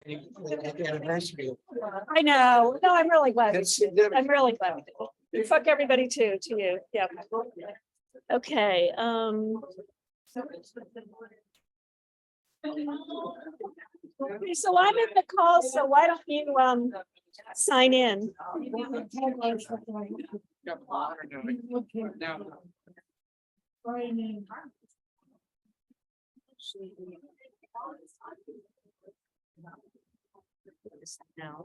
Anniversary. I know. No, I'm really glad. That's I'm really glad. Fuck everybody too, to you. Yeah. Okay, okay, so I'm in the call, so why don't you sign in? Now,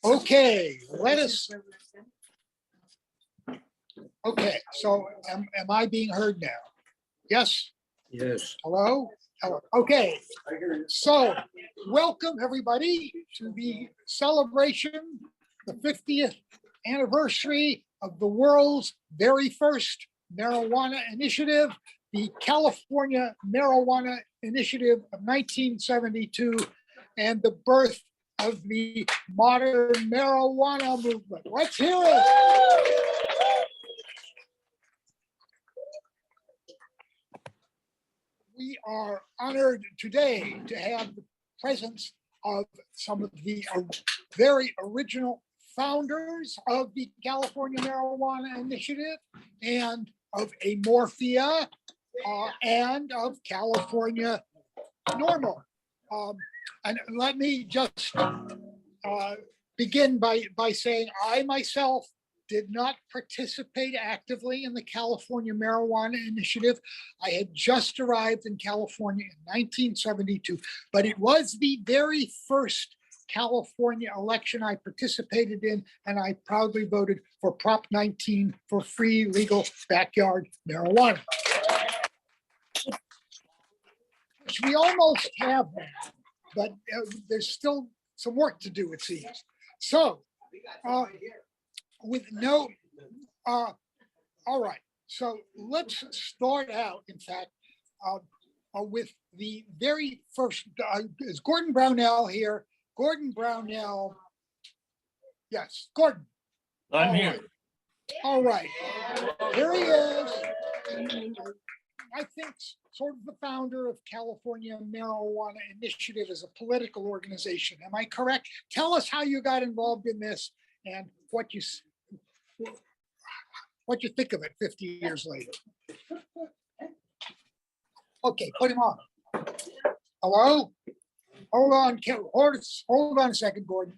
Okay, let us. Okay, so am I being heard now? Yes, yes. hello? Hello, okay. So welcome everybody to the celebration, the 50th anniversary of the world's very first marijuana initiative, the California Marijuana Initiative of 1972, and the birth of the modern marijuana movement. Let's hear it. We are honored today to have the presence of some of the very original founders of the California Marijuana Initiative and of Amorphia and of California NORML. And let me just begin by saying I myself did not participate actively in the California Marijuana Initiative. I had just arrived in California in 1972, but it was the very first California election I participated in, and I proudly voted for Prop 19 for free legal backyard marijuana. Which we almost have now, but there's still some work to do, it seems. So, with no, all right. So let's start out, in fact, with the very first, is Gordon Brownell here? Gordon Brownell, yes, Gordon. I'm All here. right. All right, here he is. I think sort of the founder of California Marijuana Initiative as a political organization. Am I correct? Tell us how you got involved in this and what you think of it 50 years later. Okay, put him on. Hello? Hold on, hold on a second, Gordon.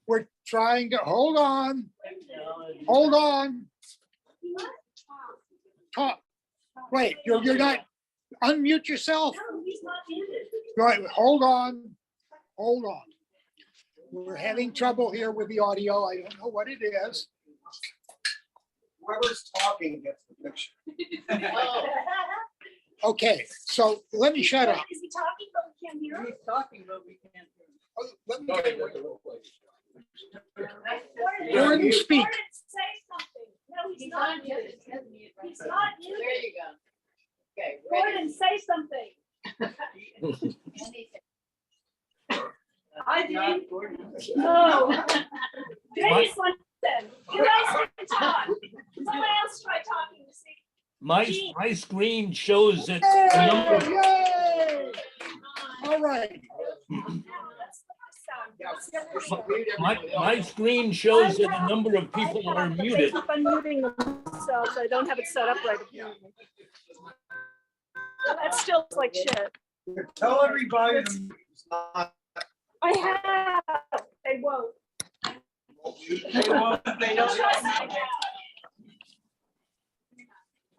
We're trying to, hold on. Hold on. Talk. Wait, you're not, unmute yourself. Right, hold on. Hold on. We're having trouble here with the audio. I don't know what it is. Whoever's talking gets the picture. Okay, so let me shut up. Is he talking, but we can't hear him? He's talking, but we can't hear him. Oh, let me get Gordon, speak. Gordon, say something. No, he's not muted. He's not muted. There you go. Okay. Gordon, say something. I did. No. Dennis wants them. Who else can talk? Someone else try talking to see. My screen shows that the number, Yay! All right. my screen shows that the number of people are muted. Keep unmuting themselves. I don't have it set up right. That still looks like shit. Tell everybody. to mute. It's not- I have. They won't. They don't. Trust me.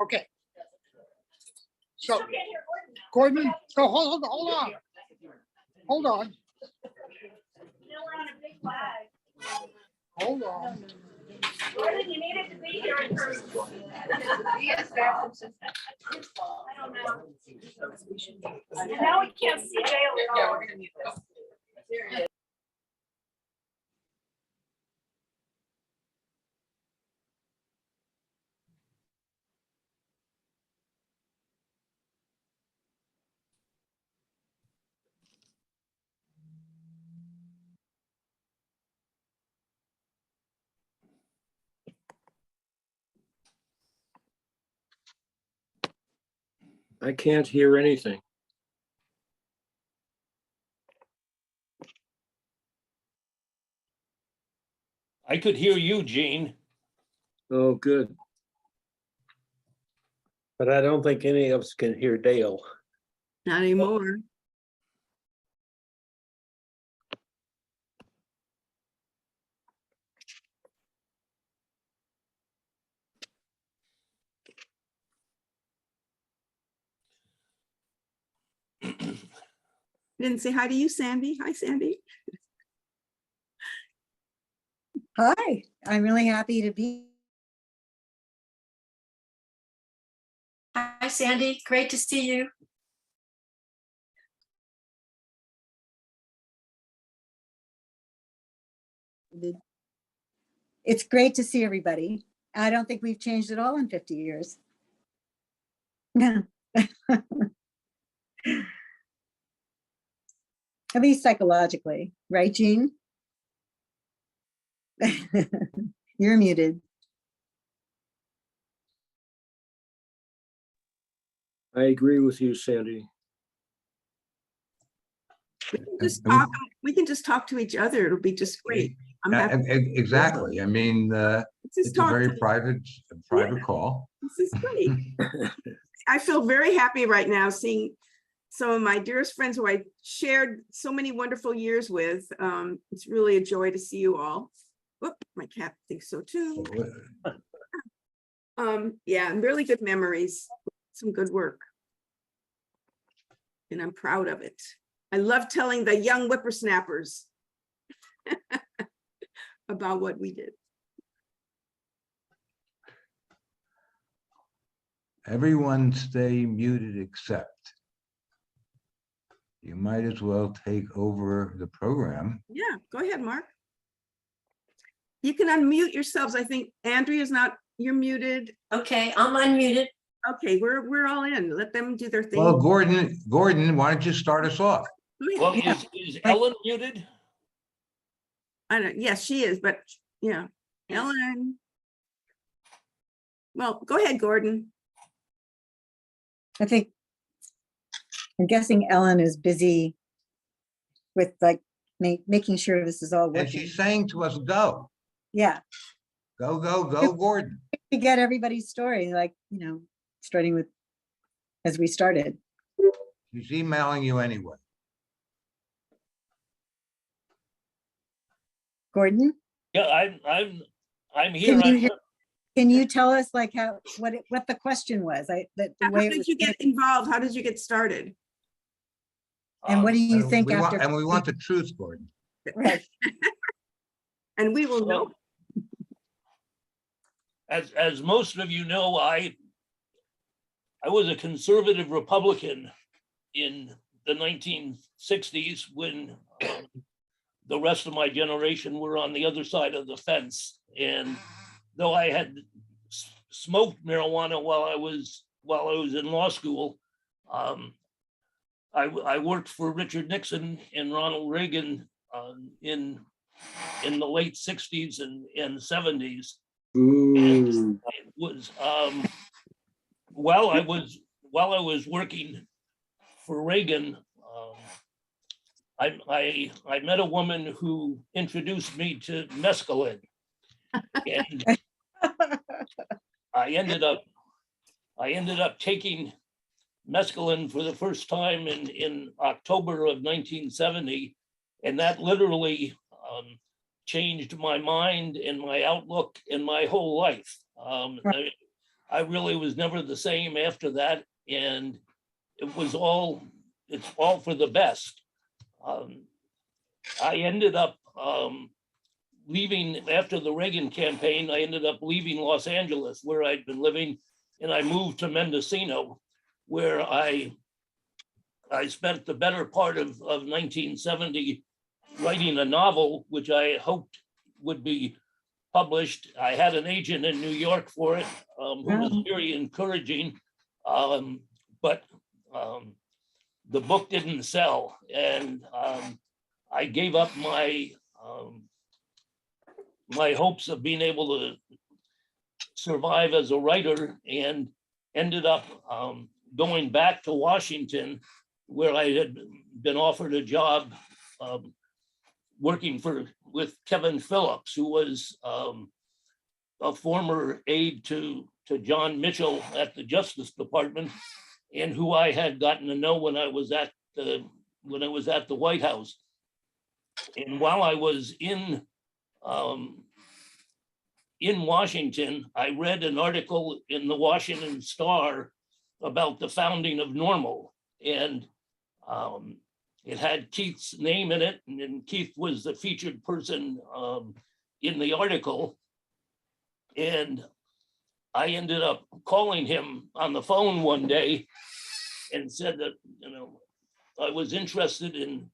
Okay. Still So can't hear Gordon, so hold on. Hold on. Now we're on a big flag. Gordon, you needed to be here in person. Yes, that's his fault. I don't know. And now we can't see Dale at Yeah, all. we're gonna mute this. There it is. I can't hear anything. I could hear you, Gene. Oh, good. But I don't think any of us can hear Dale. Not anymore. Didn't say hi to you, Sandy. Hi, Sandy. Hi, I'm really happy to be. Hi, Sandy. Great to see you. It's great to see everybody. I don't think we've changed at all in 50 years. No. At least psychologically, right, Jean? You're muted. I agree with you, Sandy. We can just talk to each other. It'll be just great. I'm happy. Exactly. I mean, Let's just it's a talk very to- private call. This is great. I feel very happy right now seeing some of my dearest friends who I shared so many wonderful years with. It's really a joy to see you all. Whoop, my cat thinks so too. Yeah, and really good memories, some good work. And I'm proud of it. I love telling the young whippersnappers about what we did. Everyone stay muted except. You might as well take over the program. Yeah, go ahead, Mark. You can unmute yourselves. I think Andrea's not, you're muted. Okay, I'm unmuted. Okay, we're all in. Let them do their thing. Well, Gordon, why don't you start us off? Go ahead. Well, is Ellen muted? I don't, yes, she is, but yeah, Ellen. Well, go ahead, Gordon. I think, I'm guessing Ellen is busy with like making sure this is all And working. she's saying to us, go, Yeah, go, go, go, Gordon. to get everybody's story, like, starting with, as we started. She's emailing you anyway. Gordon, Yeah, I'm here. can you hear? Can you tell us like what the question was? The How way it did was you get involved? How did you get started? and what do you And think we want- after? And we want the truth, Gordon. Right. And we will know. As most of you know, I was a conservative Republican in the 1960s when the rest of my generation were on the other side of the fence. And though I had smoked marijuana while I was in law school, I worked for Richard Nixon and Ronald Reagan in the late 60s and 70s. Ooh, It was while I was working for Reagan, I met a woman who introduced me to mescaline, and I ended up taking mescaline for the first time in October of 1970, and that literally changed my mind and my outlook and my whole life. I really was never the same after that, and it's all for the best. I ended up leaving after the Reagan campaign, I ended up leaving Los Angeles where I'd been living, and I moved to Mendocino, where I spent the better part of 1970 writing a novel, which I hoped would be published. I had an agent in New York for it, who was very encouraging, but the book didn't sell, and I gave up my my hopes of being able to survive as a writer, and ended up going back to Washington, where I had been offered a job working with Kevin Phillips, who was a former aide to John Mitchell at the Justice Department, and who I had gotten to know when I was at the White House. And while I was in Washington, I read an article in the Washington Star about the founding of Normal, and it had Keith's name in it, and Keith was the featured person in the article. And I ended up calling him on the phone one day and said that, I was interested in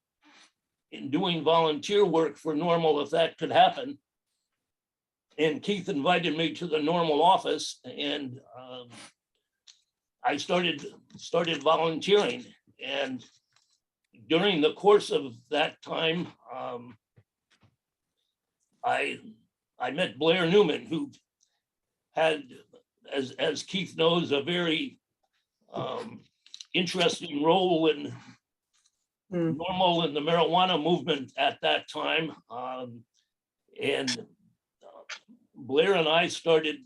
doing volunteer work for Normal if that could happen. And Keith invited me to the Normal office, and I started volunteering. And during the course of that time, I met Blair Newman, who had, as Keith knows, a very interesting role in Normal and the marijuana movement at that time. And Blair and I started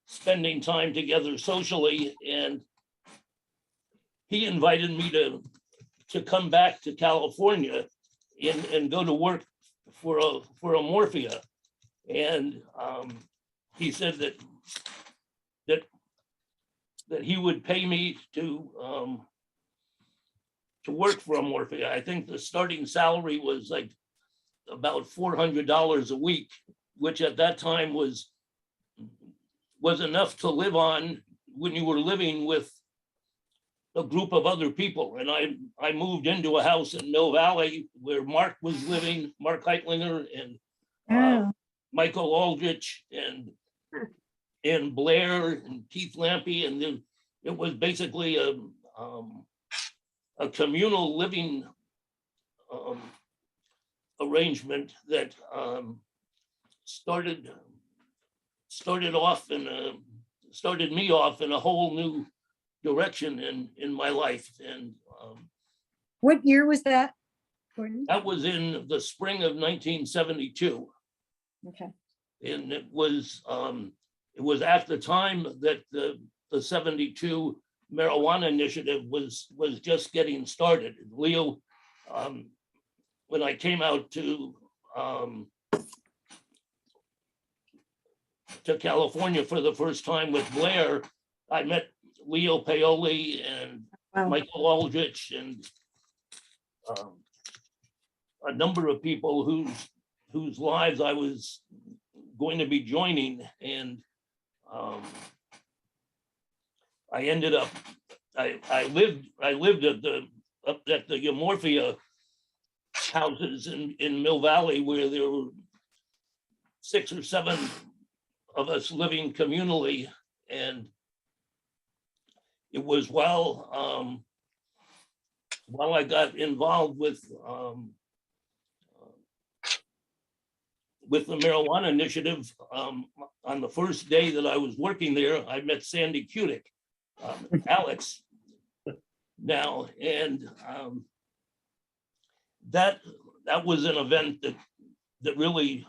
spending time together socially, and he invited me to come back to California and go to work for a Morphia. And he said that he would pay me to work for a Morphia. I think the starting salary was like about $400 a week, which at that time was enough to live on when you were living with a group of other people. And I moved into a house in Mill Valley where Mark was living, Mark Heitlinger, and Michael Aldrich, and Blair and Keith Lampy. And then it was basically a communal living arrangement that started me off in a whole new direction in my life. And What year was that, Gordon? that was in the spring of 1972. Okay. And it was at the time that the 72 marijuana initiative was just getting started. Leo, when I came out to California for the first time with Blair, I met Leo Paoli and Michael Aldrich and a number of people whose lives I was going to be joining. And I ended up, I lived at the Morphia houses in Mill Valley, where there were 6 or 7 of us living communally. And it was while I got involved with the marijuana initiative, on the first day that I was working there, I met Sandy Kudik, Alex now, and that was an event that really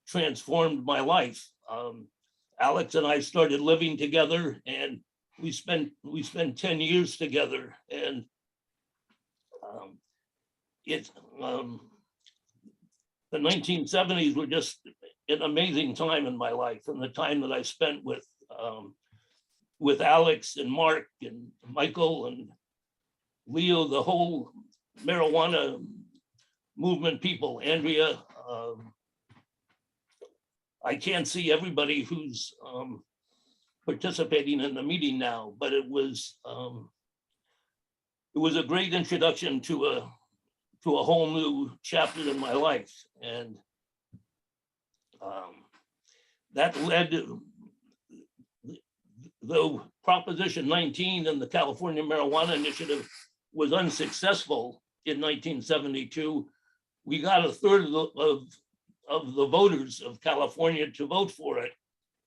transformed my life. Alex and I started living together, and we spent 10 years together, and the 1970s were just an amazing time in my life, and the time that I spent with Alex and Mark and Michael and Leo, the whole marijuana movement people, Andrea, I can't see everybody who's participating in the meeting now, but it was a great introduction to a whole new chapter in my life. And that led, though Proposition 19 and the California Marijuana Initiative was unsuccessful in 1972, we got a third of the voters of California to vote for it.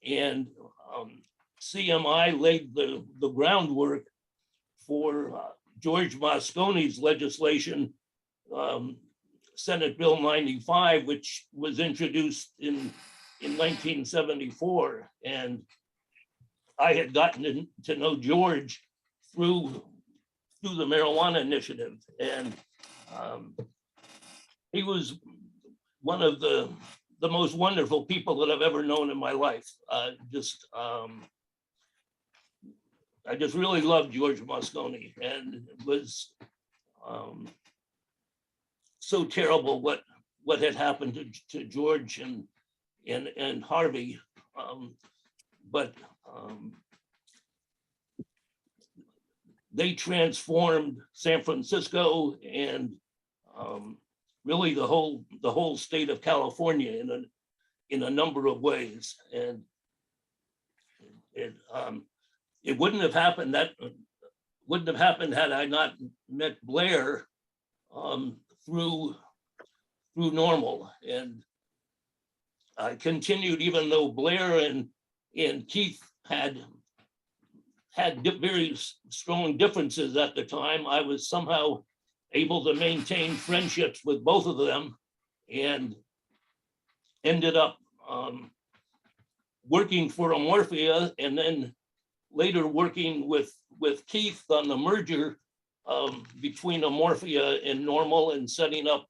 And CMI laid the groundwork for George Mosconi's legislation, Senate Bill 95, which was introduced in 1974. And I had gotten to know George through the marijuana initiative. And he was one of the most wonderful people that I've ever known in my life. I just really loved George Mosconi, and it was so terrible what had happened to George and Harvey. But they transformed San Francisco and really the whole state of California in a number of ways. And it wouldn't have happened had I not met Blair through NORML. And I continued, even though Blair and Keith had very strong differences at the time, I was somehow able to maintain friendships with both of them, and ended up working for Amorphia, and then later working with Keith on the merger between Amorphia and NORML, and setting up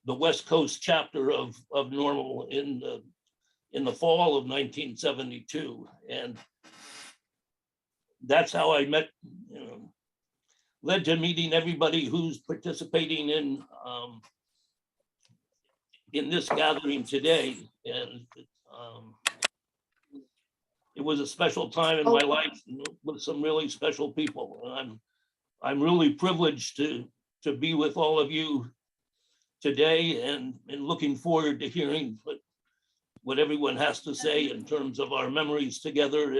the West Coast chapter of NORML in the fall of 1972. And that's how I met, led to meeting everybody who's participating in this gathering today. And it was a special time in my life with some really special people. And I'm really privileged to be with all of you today, and looking forward to hearing what everyone has to say in terms of our memories together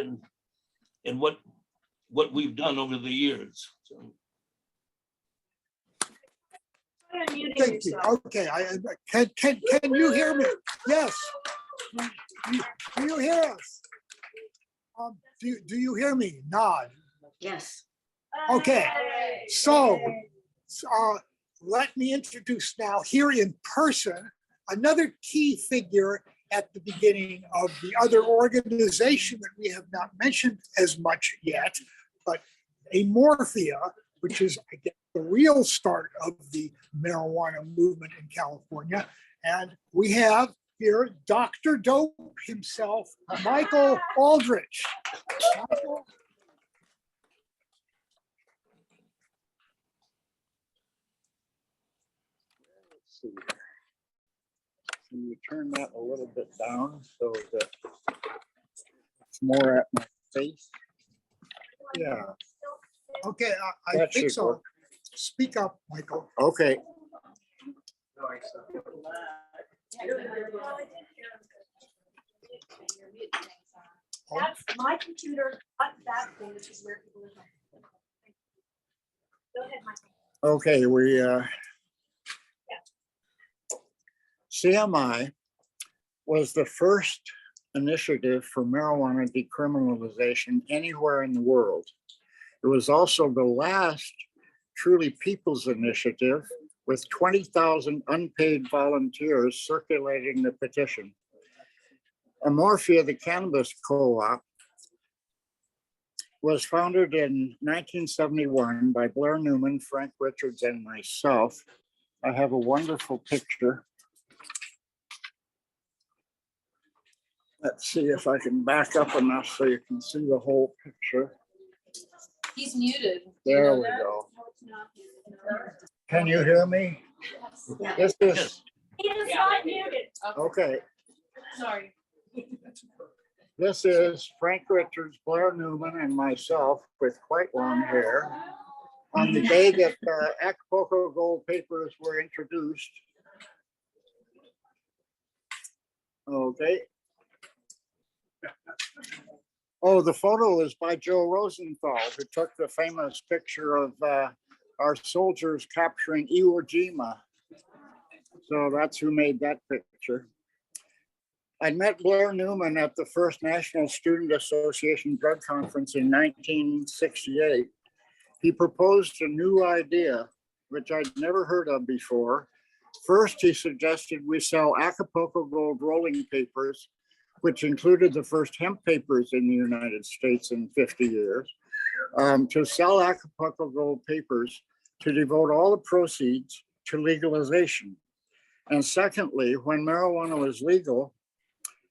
and what we've done over the years. So. Thank you. Okay, can you hear me? Yes. Do you hear us? Do you hear me? Nod. Yes. Okay, so let me introduce now here in person another key figure at the beginning of the other organization that we have not mentioned as much yet, but Amorphia, which is, I guess, the real start of the marijuana movement in California. And we have here Dr. Dope himself, Michael Aldrich. Michael. Let's see here. Can you turn that a little bit down so that it's more at my face? Yeah. Okay, I That think should so. work. Speak up, Michael. Okay. That's my computer, not that thing, which is where people are. Go ahead, Michael. Okay, CMI was the first initiative for marijuana decriminalization anywhere in the world. It was also the last truly people's initiative, with 20,000 unpaid volunteers circulating the petition. Amorphia, the cannabis co-op, was founded in 1971 by Blair Newman, Frank Richards, and myself. I have a wonderful picture. Let's see if I can back up enough so you can see the whole picture. He's muted. There we go. Can you hear me? This is, He is not muted. okay. Sorry. This is Frank Richards, Blair Newman, and myself with quite long hair on the day that Acapulco Gold papers were introduced. Okay. Oh, the photo is by Joe Rosenthal, who took the famous picture of our soldiers capturing Iwo Jima. So that's who made that picture. I met Blair Newman at the first National Student Association Drug Conference in 1968. He proposed a new idea, which I'd never heard of before. First, he suggested we sell Acapulco Gold rolling papers, which included the first hemp papers in the United States in 50 years, to sell Acapulco Gold papers to devote all the proceeds to legalization. And secondly, when marijuana was legal,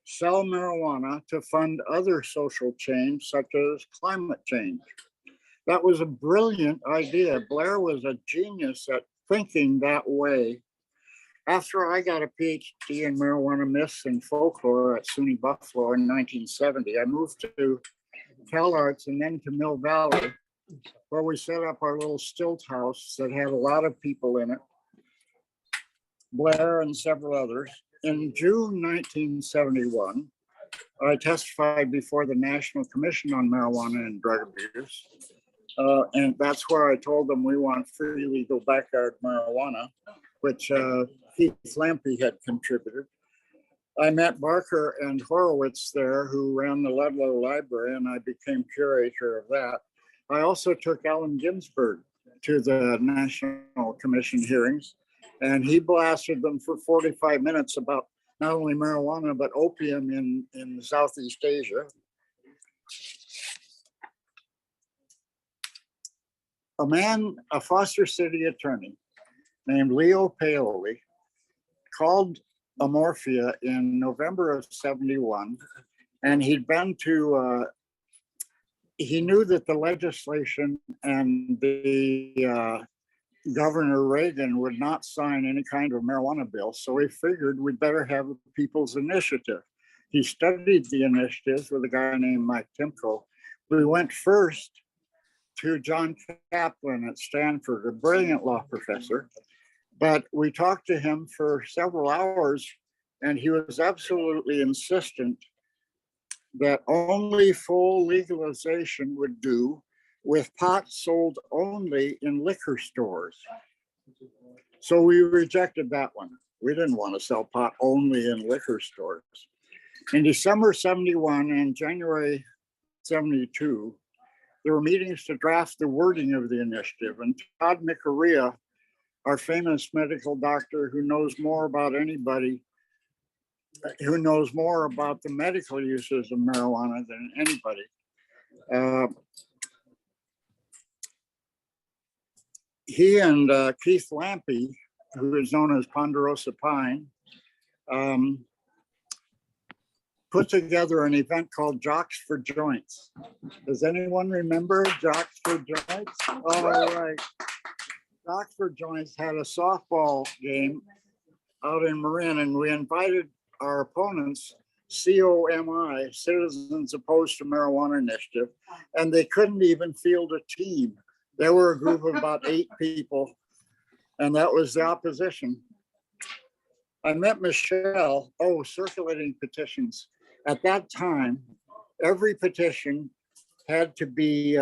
sell marijuana to fund other social change, such as climate change. That was a brilliant idea. Blair was a genius at thinking that way. After I got a PhD in marijuana myths and folklore at SUNY Buffalo in 1970, I moved to CalArts and then to Mill Valley, where we set up our little stilt house that had a lot of people in it, Blair and several others. In June 1971, I testified before the National Commission on Marijuana and Drug Abuse. And that's where I told them we want free legal backyard marijuana, which Keith Lampe had contributed. I met Barker and Horowitz there, who ran the Ludlow Library, and I became curator of that. I also took Allen Ginsberg to the National Commission hearings, and he blasted them for 45 minutes about not only marijuana, but opium in Southeast Asia. A Foster City attorney named Leo Paoli called Amorphia in November of 71, and he'd been to, he knew that the legislation and the Governor Reagan would not sign any kind of marijuana bill, so he figured we'd better have a people's initiative. He studied the initiatives with a guy named Mike Timko. We went first to John Kaplan at Stanford, a brilliant law professor, but we talked to him for several hours, and he was absolutely insistent that only full legalization would do, with pot sold only in liquor stores. So we rejected that one. We didn't want to sell pot only in liquor stores. In December 71 and January 72, there were meetings to draft the wording of the initiative, and Todd Mikaria, our famous medical doctor who knows more about anybody, who knows more about the medical uses of marijuana than anybody, he and Keith Lampe, who is known as Ponderosa Pine, put together an event called Jocks for Joints. Does anyone remember Jocks for Joints? All right. Jocks for Joints had a softball game out in Marin, and we invited our opponents, COMI, Citizens Opposed to Marijuana Initiative, and they couldn't even field a team. There were a group of about 8 people, and that was the opposition. I met Michelle, circulating petitions. At that time, every petition had to be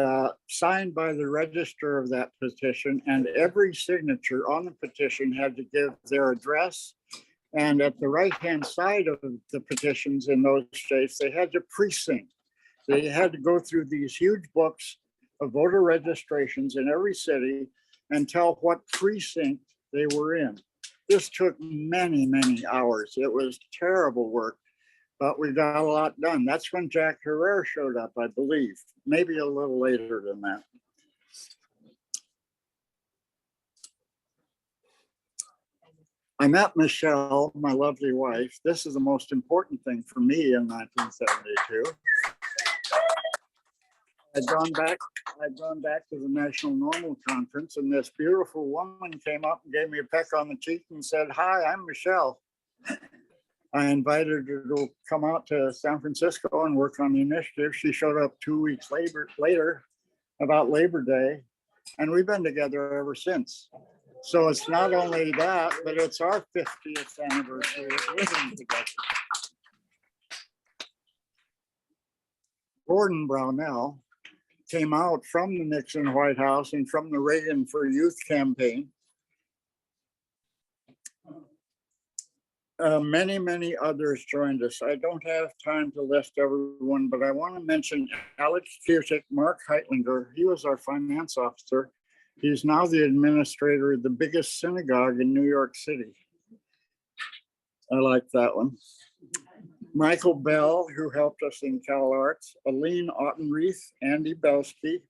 signed by the register of that petition, and every signature on the petition had to give their address. And at the right-hand side of the petitions in those states, they had to precinct. They had to go through these huge books of voter registrations in every city and tell what precinct they were in. This took many, many hours. It was terrible work, but we got a lot done. That's when Jack Herrera showed up, I believe, maybe a little later than that. I met Michelle, my lovely wife. This is the most important thing for me in 1972. I'd gone back to the National Normal Conference, and this beautiful woman came up and gave me a peck on the cheek and said, "Hi, I'm Michelle." I invited her to come out to San Francisco and work on the initiative. She showed up 2 weeks later, about Labor Day, and we've been together ever since. So it's not only that, but it's our 50th anniversary of living together. Gordon Brownell came out from the Nixon White House and from the Reagan for Youth campaign. Many others joined us. I don't have time to list everyone, but I want to mention Alex Cusick, Mark Heitlinger. He was our finance officer. He's now the administrator of the biggest synagogue in New York City. I like that one. Michael Bell, who helped us in CalArts, Aline Ottenreith, Andy Belsky,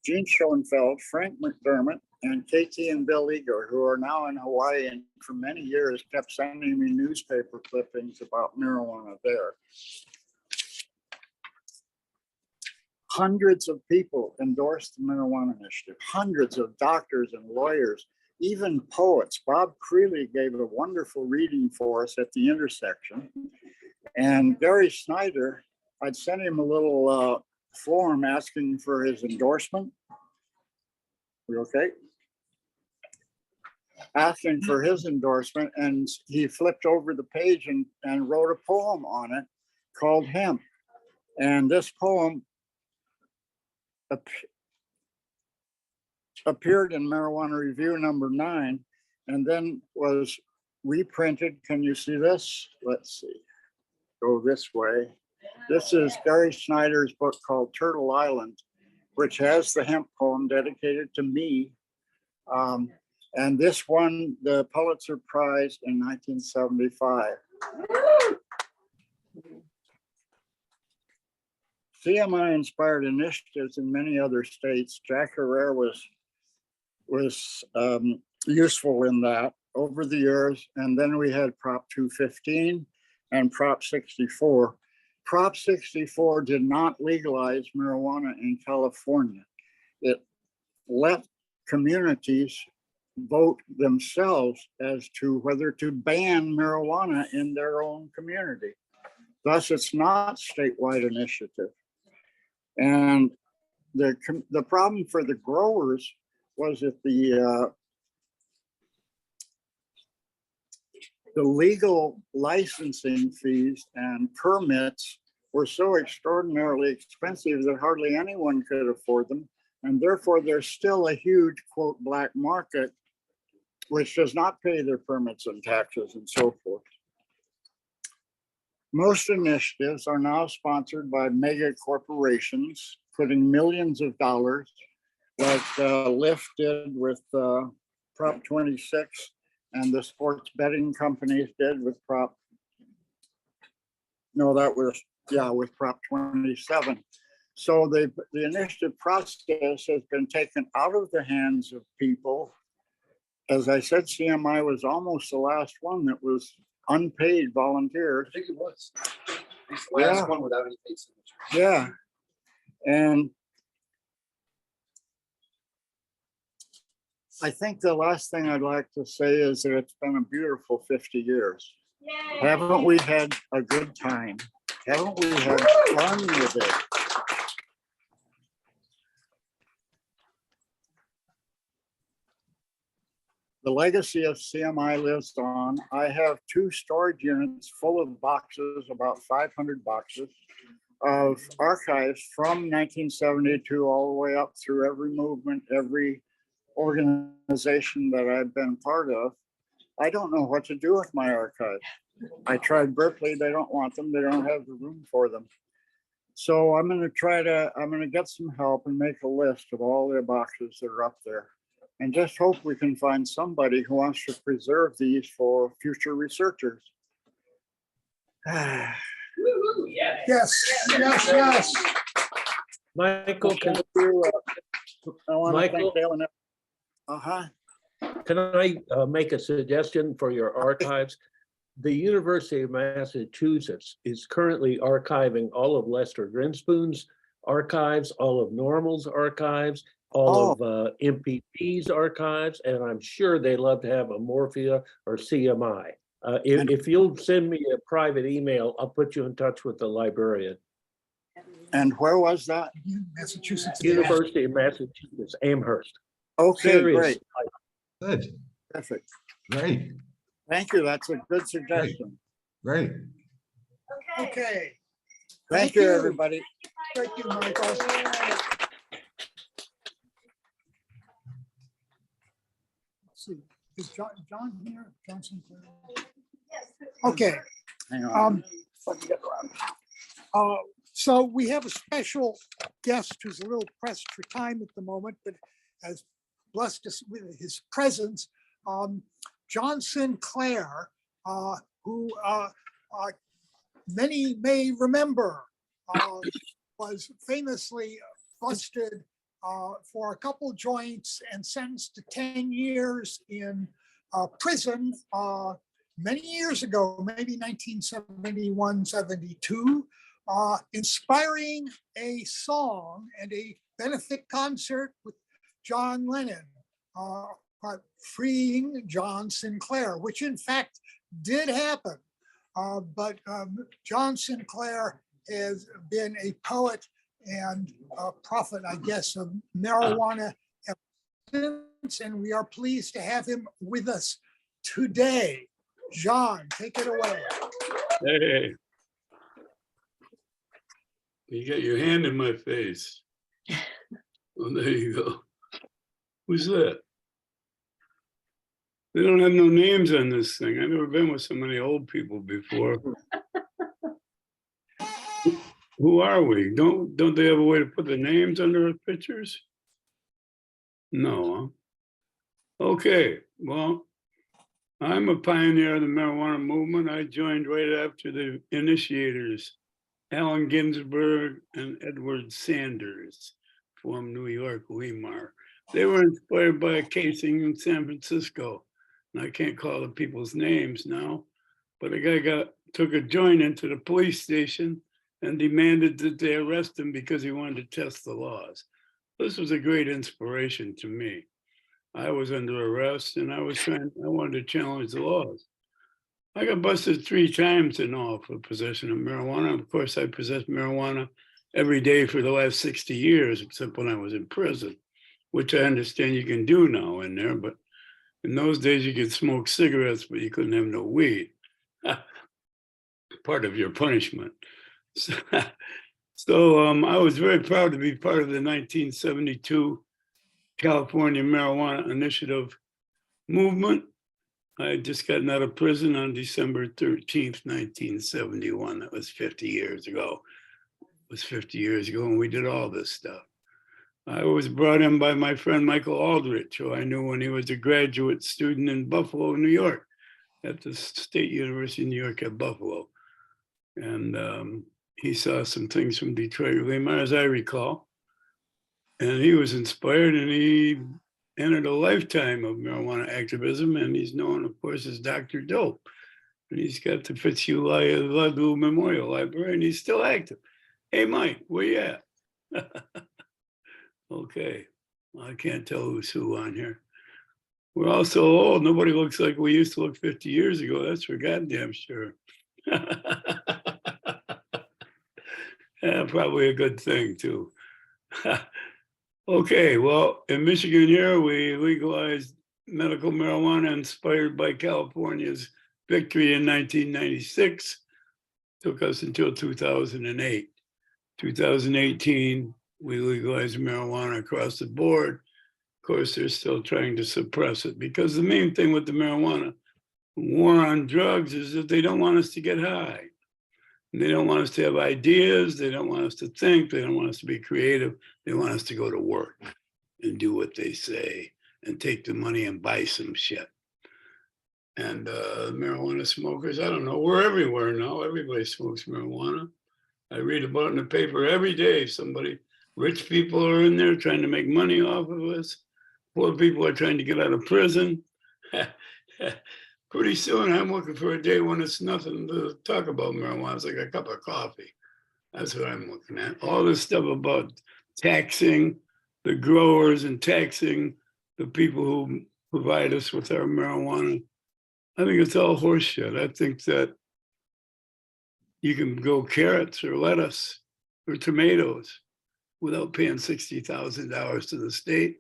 Gene Schoenfeld, Frank McDermott, and Katie and Bill Eager, who are now in Hawaii and for many years kept sending me newspaper clippings about marijuana there. Hundreds of people endorsed the marijuana initiative, hundreds of doctors and lawyers, even poets. Bob Creeley gave a wonderful reading for us at the intersection. And Gary Snyder, I'd sent him a little form asking for his endorsement. We okay? Asking for his endorsement, and he flipped over the page and wrote a poem on it called Hemp. And this poem appeared in Marijuana Review #9 and then was reprinted. Can you see this? Let's see. Go this way. This is Gary Snyder's book called Turtle Island, which has the hemp poem dedicated to me. And this won the Pulitzer Prize in 1975. CMI inspired initiatives in many other states. Jack Herrera was useful in that over the years. And then we had Prop 215 and Prop 64. Prop 64 did not legalize marijuana in California. It let communities vote themselves as to whether to ban marijuana in their own community. Thus, it's not statewide initiative. And the problem for the growers was that the legal licensing fees and permits were so extraordinarily expensive that hardly anyone could afford them. And therefore, there's still a huge, quote, black market, which does not pay their permits and taxes and so forth. Most initiatives are now sponsored by mega corporations, putting millions of dollars, like Lyft did with Prop 26, and the sports betting companies did with Prop, no, that was, yeah, with Prop 27. So the initiative process has been taken out of the hands of people. As I said, CMI was almost the last one that was unpaid volunteers. I think it was. It's the last one without any paid signature. Yeah. And I think the last thing I'd like to say is that it's been a beautiful 50 years. Yay. Haven't we had a good time? Haven't we had fun with it? The legacy of CMI lives on. I have 2 storage units full of boxes, about 500 boxes of archives from 1972 all the way up through every movement, every organization that I've been part of. I don't know what to do with my archives. I tried Berkeley, they don't want them. They don't have the room for them. So I'm going to get some help and make a list of all the boxes that are up there. And just hope we can find somebody who wants to preserve these for future researchers. Yes, yes, yes. Michael, can I want to Michael? thank Dale and uh-huh. Can I make a suggestion for your archives? The University of Massachusetts is currently archiving all of Lester Grinspoon's archives, all of Normal's archives, all of MPP's archives, and I'm sure they love to have a Morphia or CMI. If you'll send me a private email, I'll put you in touch with the librarian. And where was that? Massachusetts. University of Massachusetts, Amherst. Okay, Serious. great, Good, perfect. great, Thank you. That's a good suggestion. great. Okay. Okay, Thank you, everybody. thank you, Michael. Let's see, is John here? Johnson? Okay. Hang on. So we have a special guest who's a little pressed for time at the moment, but has blessed us with his presence. John Sinclair, who many may remember, was famously busted for a couple joints and sentenced to 10 years in prison many years ago, maybe 1971, 72, inspiring a song and a benefit concert with John Lennon, freeing John Sinclair, which in fact did happen. But John Sinclair has been a poet and a prophet, I guess, of marijuana ever since, and we are pleased to have him with us today. John, take it away. Hey. You got your hand in my face. Oh, there you go. Who's that? They don't have no names on this thing. I've never been with so many old people before. Who are we? Don't they have a way to put the names under our pictures? No. Huh? Okay, well, I'm a pioneer of the marijuana movement. I joined right after the initiators, Allen Ginsberg and Edward Sanders from New York, Weimar. They were inspired by a casing in San Francisco. And I can't call the people's names now, but a guy took a joint into the police station and demanded that they arrest him because he wanted to test the laws. This was a great inspiration to me. I was under arrest and I wanted to challenge the laws. I got busted 3 times in all for possession of marijuana. Of course, I possessed marijuana every day for the last 60 years, except when I was in prison, which I understand you can do now in there, but in those days you could smoke cigarettes, but you couldn't have no weed. Part of your punishment. So I was very proud to be part of the 1972 California Marijuana Initiative movement. I had just gotten out of prison on December 13th, 1971. That was 50 years ago. It was 50 years ago when we did all this stuff. I was brought in by my friend Michael Aldrich, who I knew when he was a graduate student in Buffalo, New York, at the State University of New York at Buffalo. And he saw some things from Detroit, Weimar, as I recall. And he was inspired and he entered a lifetime of marijuana activism. And he's known, of course, as Dr. Dope. And he's got the Fitzhugh Ludlow Memorial Library and he's still active. Hey, Mike, where you at? Okay, well, I can't tell who's who on here. We're all so old, nobody looks like we used to look 50 years ago. That's for goddamn sure. Yeah, probably a good thing too. Okay, well, in Michigan here, we legalized medical marijuana inspired by California's victory in 1996. Took us until 2008. 2018, we legalized marijuana across the board. Of course, they're still trying to suppress it because the main thing with the marijuana war on drugs is that they don't want us to get high. And they don't want us to have ideas. They don't want us to think. They don't want us to be creative. They want us to go to work and do what they say and take the money and buy some shit. And marijuana smokers, I don't know, we're everywhere now. Everybody smokes marijuana. I read about it in the paper every day. Rich people are in there trying to make money off of us. Poor people are trying to get out of prison. Pretty soon I'm looking for a day when it's nothing to talk about marijuana. It's like a cup of coffee. That's what I'm looking at. All this stuff about taxing the growers and taxing the people who provide us with our marijuana I think it's all horseshit. I think that you can grow carrots or lettuce or tomatoes without paying $60,000 to the state.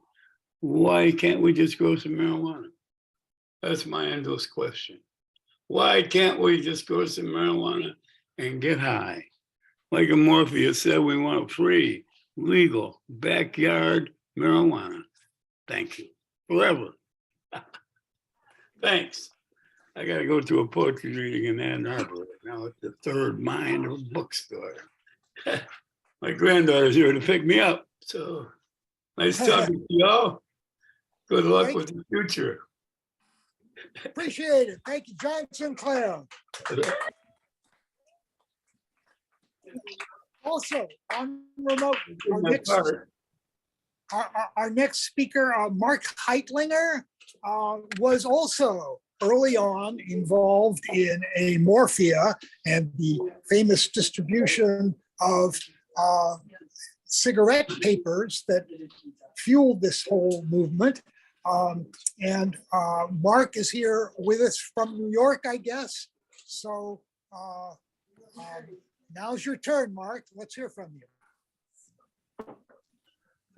Why can't we just grow some marijuana? That's my endless question. Why can't we just grow some marijuana and get high? Like Amorphia said, we want free, legal, backyard marijuana. Thank you. Forever. Thanks. I gotta go to a poetry reading in Ann Arbor right now at the Third Mind bookstore. My granddaughter's here to pick me up. So nice talking to y'all. Good luck Thank with the future. Appreciate it. Thank you, John Sinclair. Also, on remote, our next speaker, Mark Heitlinger, was also early on involved in Amorphia and the famous distribution of cigarette papers that fueled this whole movement. And Mark is here with us from New York, I guess. So now's your turn, Mark. Let's hear from you.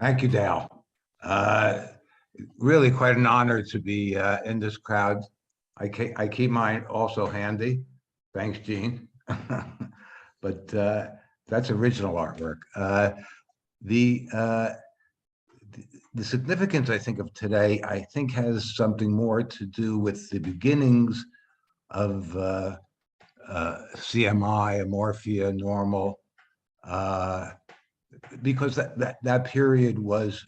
Thank you, Dale. Really quite an honor to be in this crowd. I keep mine also handy. Thanks, Gene. But that's original artwork. The significance, I think, of today, I think has something more to do with the beginnings of CMI, Amorphia, Normal, because that period was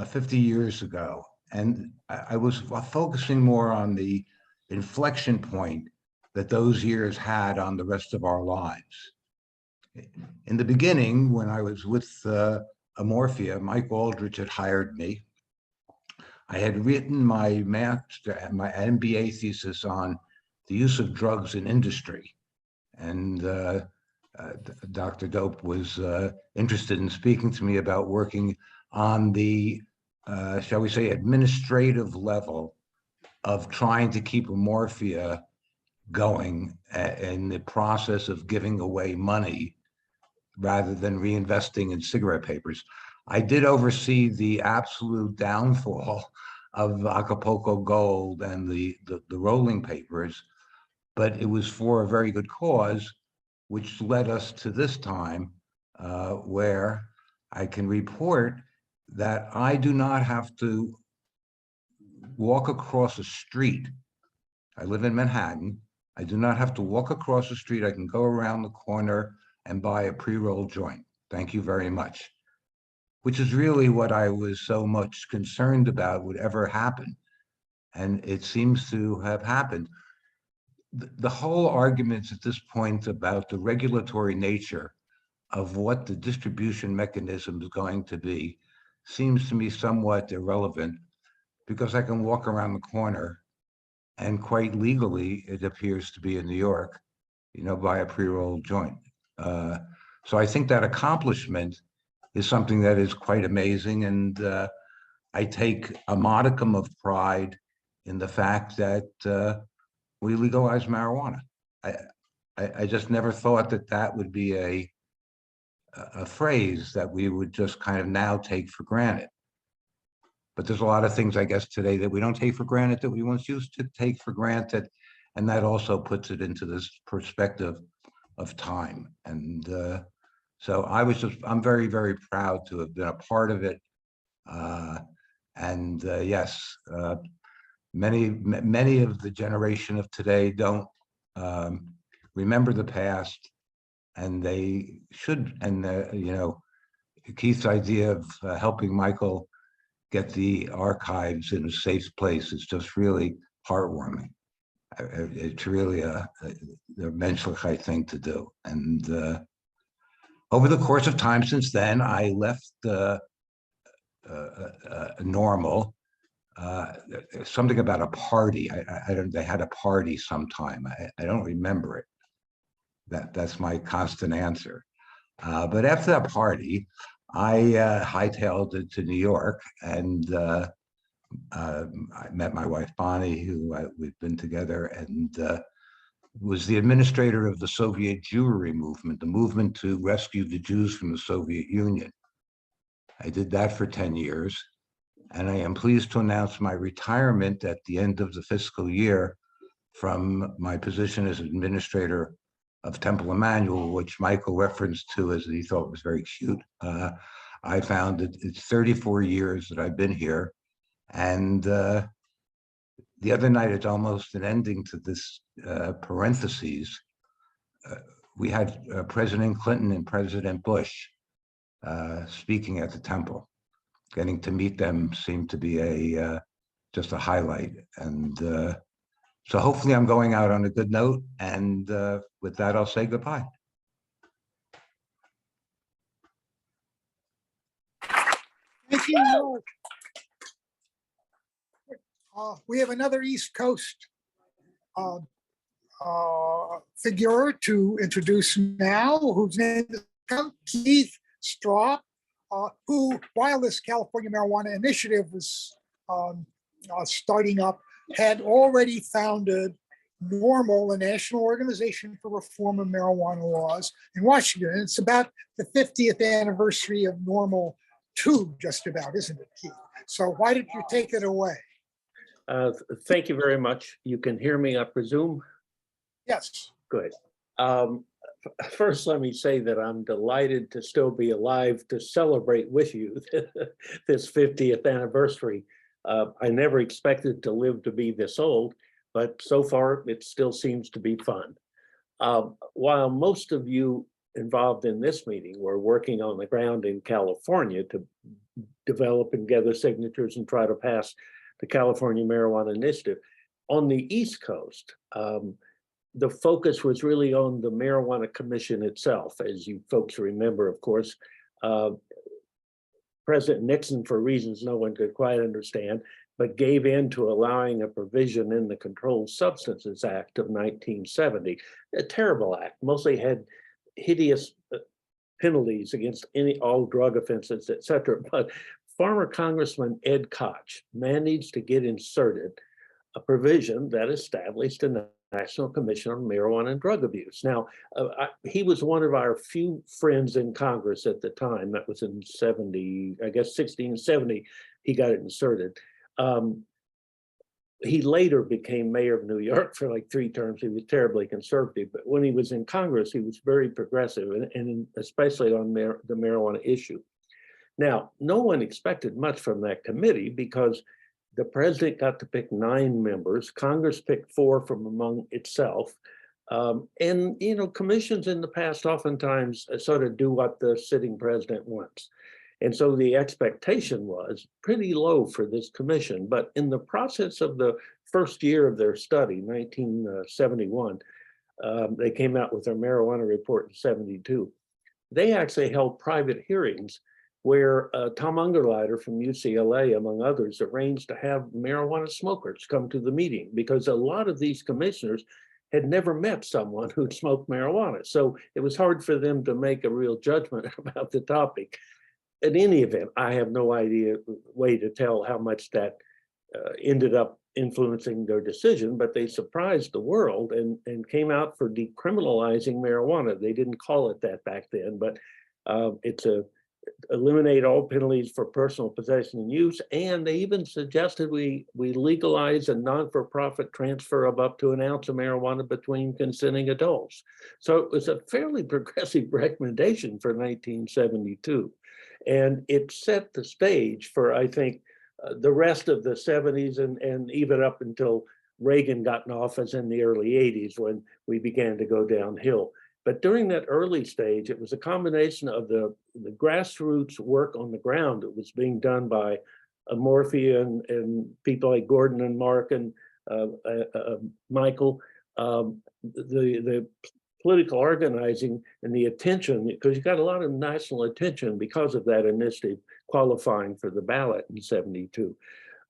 50 years ago. And I was focusing more on the inflection point that those years had on the rest of our lives. In the beginning, when I was with Amorphia, Mike Aldrich had hired me. I had written my MBA thesis on the use of drugs in industry. And Dr. Dope was interested in speaking to me about working on the, shall we say, administrative level of trying to keep Amorphia going in the process of giving away money rather than reinvesting in cigarette papers. I did oversee the absolute downfall of Acapulco Gold and the rolling papers, but it was for a very good cause, which led us to this time where I can report that I do not have to walk across a street. I live in Manhattan. I do not have to walk across the street. I can go around the corner and buy a pre-rolled joint. Thank you very much. Which is really what I was so much concerned about would ever happen. And it seems to have happened. The whole arguments at this point about the regulatory nature of what the distribution mechanism is going to be seems to me somewhat irrelevant, because I can walk around the corner and quite legally, it appears to be in New York, buy a pre-rolled joint. So I think that accomplishment is something that is quite amazing. And I take a modicum of pride in the fact that we legalize marijuana. I just never thought that would be a phrase that we would just kind of now take for granted. But there's a lot of things, I guess, today that we don't take for granted that we once used to take for granted. And that also puts it into this perspective of time. And so I'm very, very proud to have been a part of it. Yes, many of the generation of today don't remember the past, and they should. And Keith's idea of helping Michael get the archives in a safe place is just really heartwarming. It's really a menschlich thing to do. And over the course of time since then, I left Normal. Something about a party. They had a party sometime. I don't remember it. That's my constant answer. But after that party, I hightailed it to New York, and I met my wife Bonnie, we've been together, and was the administrator of the Soviet Jewry movement, the movement to rescue the Jews from the Soviet Union. I did that for 10 years, and I am pleased to announce my retirement at the end of the fiscal year from my position as administrator of Temple Emmanuel, which Michael referenced to as he thought was very cute. I found that it's 34 years that I've been here, and the other night, it's almost an ending to this parentheses. We had President Clinton and President Bush speaking at the temple. Getting to meet them seemed to be just a highlight. And so hopefully I'm going out on a good note. And with that, I'll say goodbye. Thank you, Mark. We have another East Coast figure to introduce now, whose name is Keith Straub, who, while this California Marijuana Initiative was starting up, had already founded NORML, the National Organization for Reform of Marijuana Laws in Washington. And it's about the 50th anniversary of NORML 2, just about, isn't it, Keith? So why don't you take it away? Thank you very much. You can hear me, I presume? Yes. Good. First, let me say that I'm delighted to still be alive to celebrate with you this 50th anniversary. I never expected to live to be this old, but so far it still seems to be fun. While most of you involved in this meeting were working on the ground in California to develop and gather signatures and try to pass the California Marijuana Initiative, on the East Coast, the focus was really on the Marijuana Commission itself. As you folks remember, of course, President Nixon, for reasons no one could quite understand, but gave in to allowing a provision in the Controlled Substances Act of 1970, a terrible act, mostly had hideous penalties against all drug offenses, et cetera. But former Congressman Ed Koch managed to get inserted a provision that established a National Commission on Marijuana and Drug Abuse. Now, he was one of our few friends in Congress at the time. That was in 70, I guess 1670, he got it inserted. He later became mayor of New York for like 3 terms. He was terribly conservative, but when he was in Congress, he was very progressive, and especially on the marijuana issue. Now, no one expected much from that committee because the president got to pick 9 members. Congress picked 4 from among itself. And, you know, commissions in the past oftentimes sort of do what the sitting president wants. And so the expectation was pretty low for this commission. But in the process of the first year of their study, 1971, they came out with their marijuana report in 72. They actually held private hearings where Tom Ungerleider from UCLA, among others, arranged to have marijuana smokers come to the meeting because a lot of these commissioners had never met someone who'd smoked marijuana. So it was hard for them to make a real judgment about the topic. In any event, I have no way to tell how much that ended up influencing their decision, but they surprised the world and came out for decriminalizing marijuana. They didn't call it that back then, but it's eliminate all penalties for personal possession and use, and they even suggested we legalize a non-for-profit transfer of up to an ounce of marijuana between consenting adults. So it was a fairly progressive recommendation for 1972, and it set the stage for, I think, the rest of the 70s and even up until Reagan got in office in the early 80s when we began to go downhill. But during that early stage, it was a combination of the grassroots work on the ground that was being done by Morphy and people like Gordon and Mark and Michael, the political organizing and the attention, because you got a lot of national attention because of that initiative qualifying for the ballot in 72.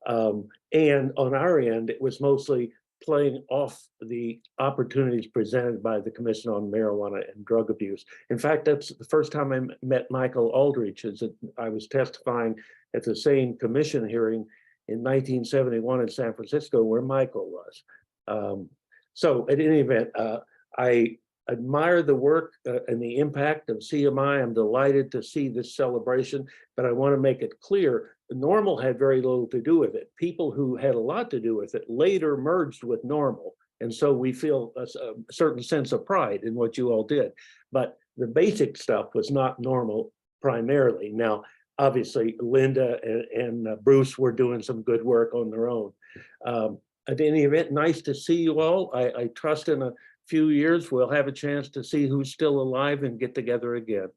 And on our end, it was mostly playing off the opportunities presented by the Commission on Marijuana and Drug Abuse. In fact, that's the first time I met Michael Aldrich, as I was testifying at the same commission hearing in 1971 in San Francisco, where Michael was. So at any event, I admire the work and the impact of CMI. I'm delighted to see this celebration, but I want to make it clear, Normal had very little to do with it. People who had a lot to do with it later merged with Normal. And so we feel a certain sense of pride in what you all did. But the basic stuff was not Normal primarily. Now, obviously, Linda and Bruce were doing some good work on their own. At any event, nice to see you all. I trust in a few years we'll have a chance to see who's still alive and get together again.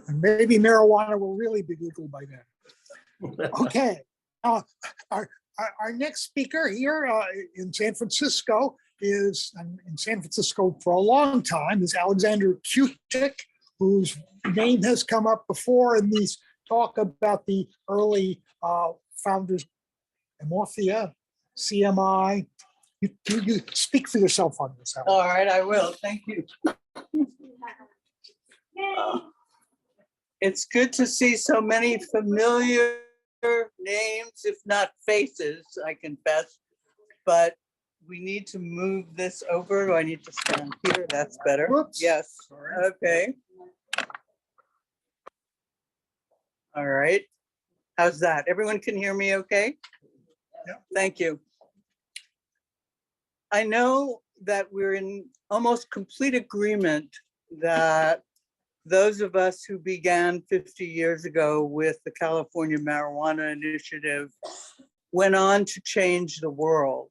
And maybe marijuana will really be legal by then. Okay. Our next speaker here in San Francisco is, in San Francisco for a long time, is Alexander Kutik, whose name has come up before in these talk about the early founders, Amorphia, CMI. You speak for yourself on this. Alex. All right, I will. Thank you. It's good to see so many familiar names, if not faces, I confess. But we need to move this over. Do I need to stand here? That's better. Whoops. Yes. Sorry. Okay. All right. How's that? Everyone can hear me okay? Yeah. Thank you. I know that we're in almost complete agreement that those of us who began 50 years ago with the California Marijuana Initiative went on to change the world,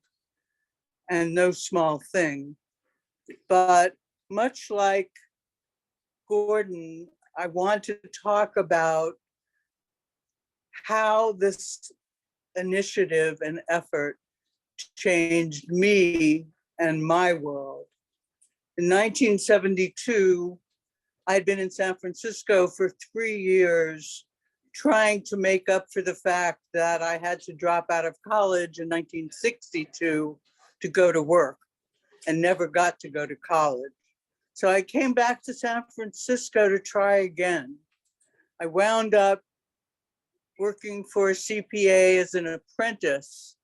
and no small thing. But much like Gordon, I want to talk about how this initiative and effort changed me and my world. In 1972, I'd been in San Francisco for 3 years trying to make up for the fact that I had to drop out of college in 1962 to go to work and never got to go to college. So I came back to San Francisco to try again. I wound up working for a CPA as an apprentice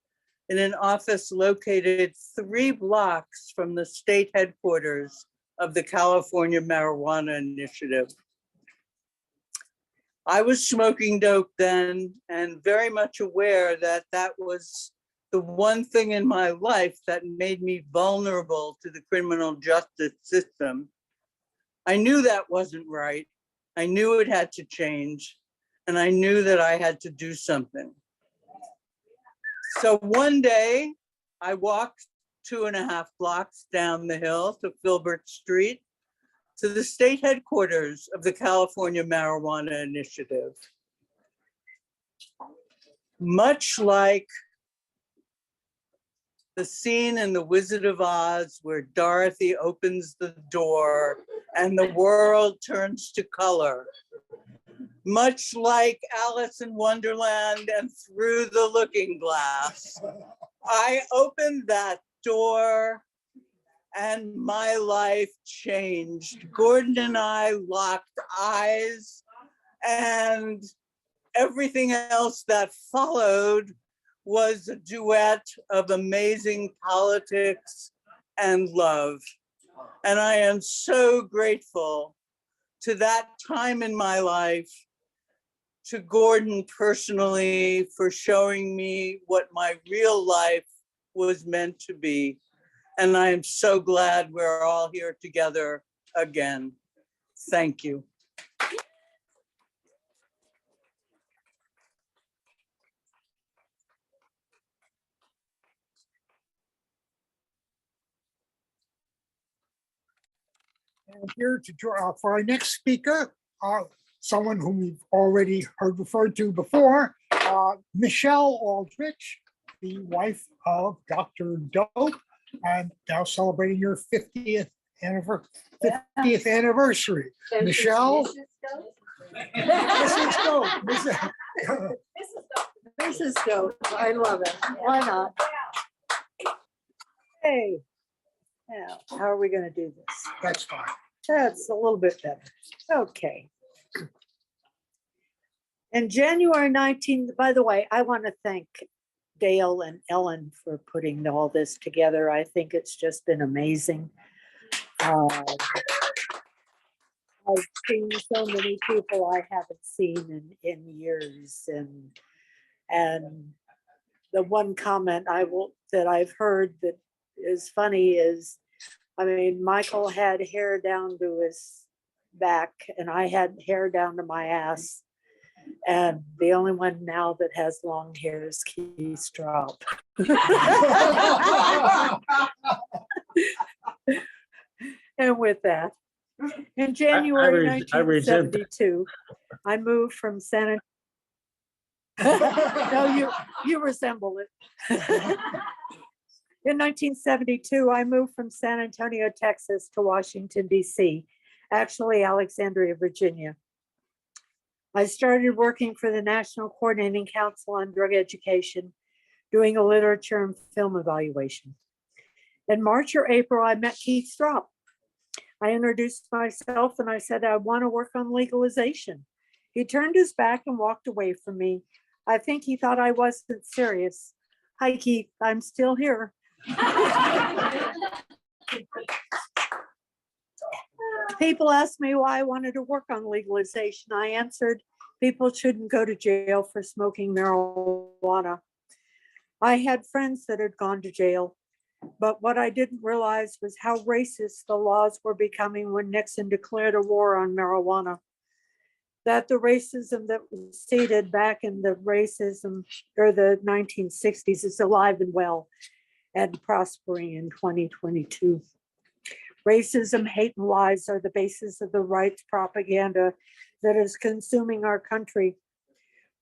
in an office located 3 blocks from the state headquarters of the California Marijuana Initiative. I was smoking dope then and very much aware that that was the one thing in my life that made me vulnerable to the criminal justice system. I knew that wasn't right. I knew it had to change, and I knew that I had to do something. So one day I walked 2.5 blocks down the hill to Filbert Street to the state headquarters of the California Marijuana Initiative. Much like the scene in The Wizard of Oz where Dorothy opens the door and the world turns to color. Much like Alice in Wonderland and Through the Looking Glass, I opened that door and my life changed. Gordon and I locked eyes, and everything else that followed was a duet of amazing politics and love. And I am so grateful to that time in my life, to Gordon personally for showing me what my real life was meant to be. And I am so glad we're all here together again. Thank you. And here to draw for our next speaker, someone whom we've already heard referred to before, Michelle Aldrich, the wife of Dr. Dope, and now celebrating your 50th anniversary. Michelle. Mrs. Dope. Mrs. Dope. I love it. Why not? Hey. Now, how are we going to do this? That's fine. That's a little bit better. Okay. And January 19th, by the way, I want to thank Dale and Ellen for putting all this together. I think it's just been amazing. I've seen so many people I haven't seen in years, and the one comment that I've heard that is funny is, I mean, Michael had hair down to his back and I had hair down to my ass. And the only one now that has long hair is Keith Straub. And with that, in January I resent that. 1972, I moved from San Antonio. No, you resemble it. In 1972, I moved from San Antonio, Texas to Washington, D.C., actually Alexandria, Virginia. I started working for the National Coordinating Council on Drug Education, doing a literature and film evaluation. In March or April, I met Keith Straub. I introduced myself and I said, I want to work on legalization. He turned his back and walked away from me. I think he thought I wasn't serious. Hi, Keith, I'm still here. People asked me why I wanted to work on legalization. I answered, people shouldn't go to jail for smoking marijuana. I had friends that had gone to jail, but what I didn't realize was how racist the laws were becoming when Nixon declared a war on marijuana. That the racism that was seeded back in the racism or the 1960s is alive and well and prospering in 2022. Racism, hate, and lies are the basis of the right's propaganda that is consuming our country.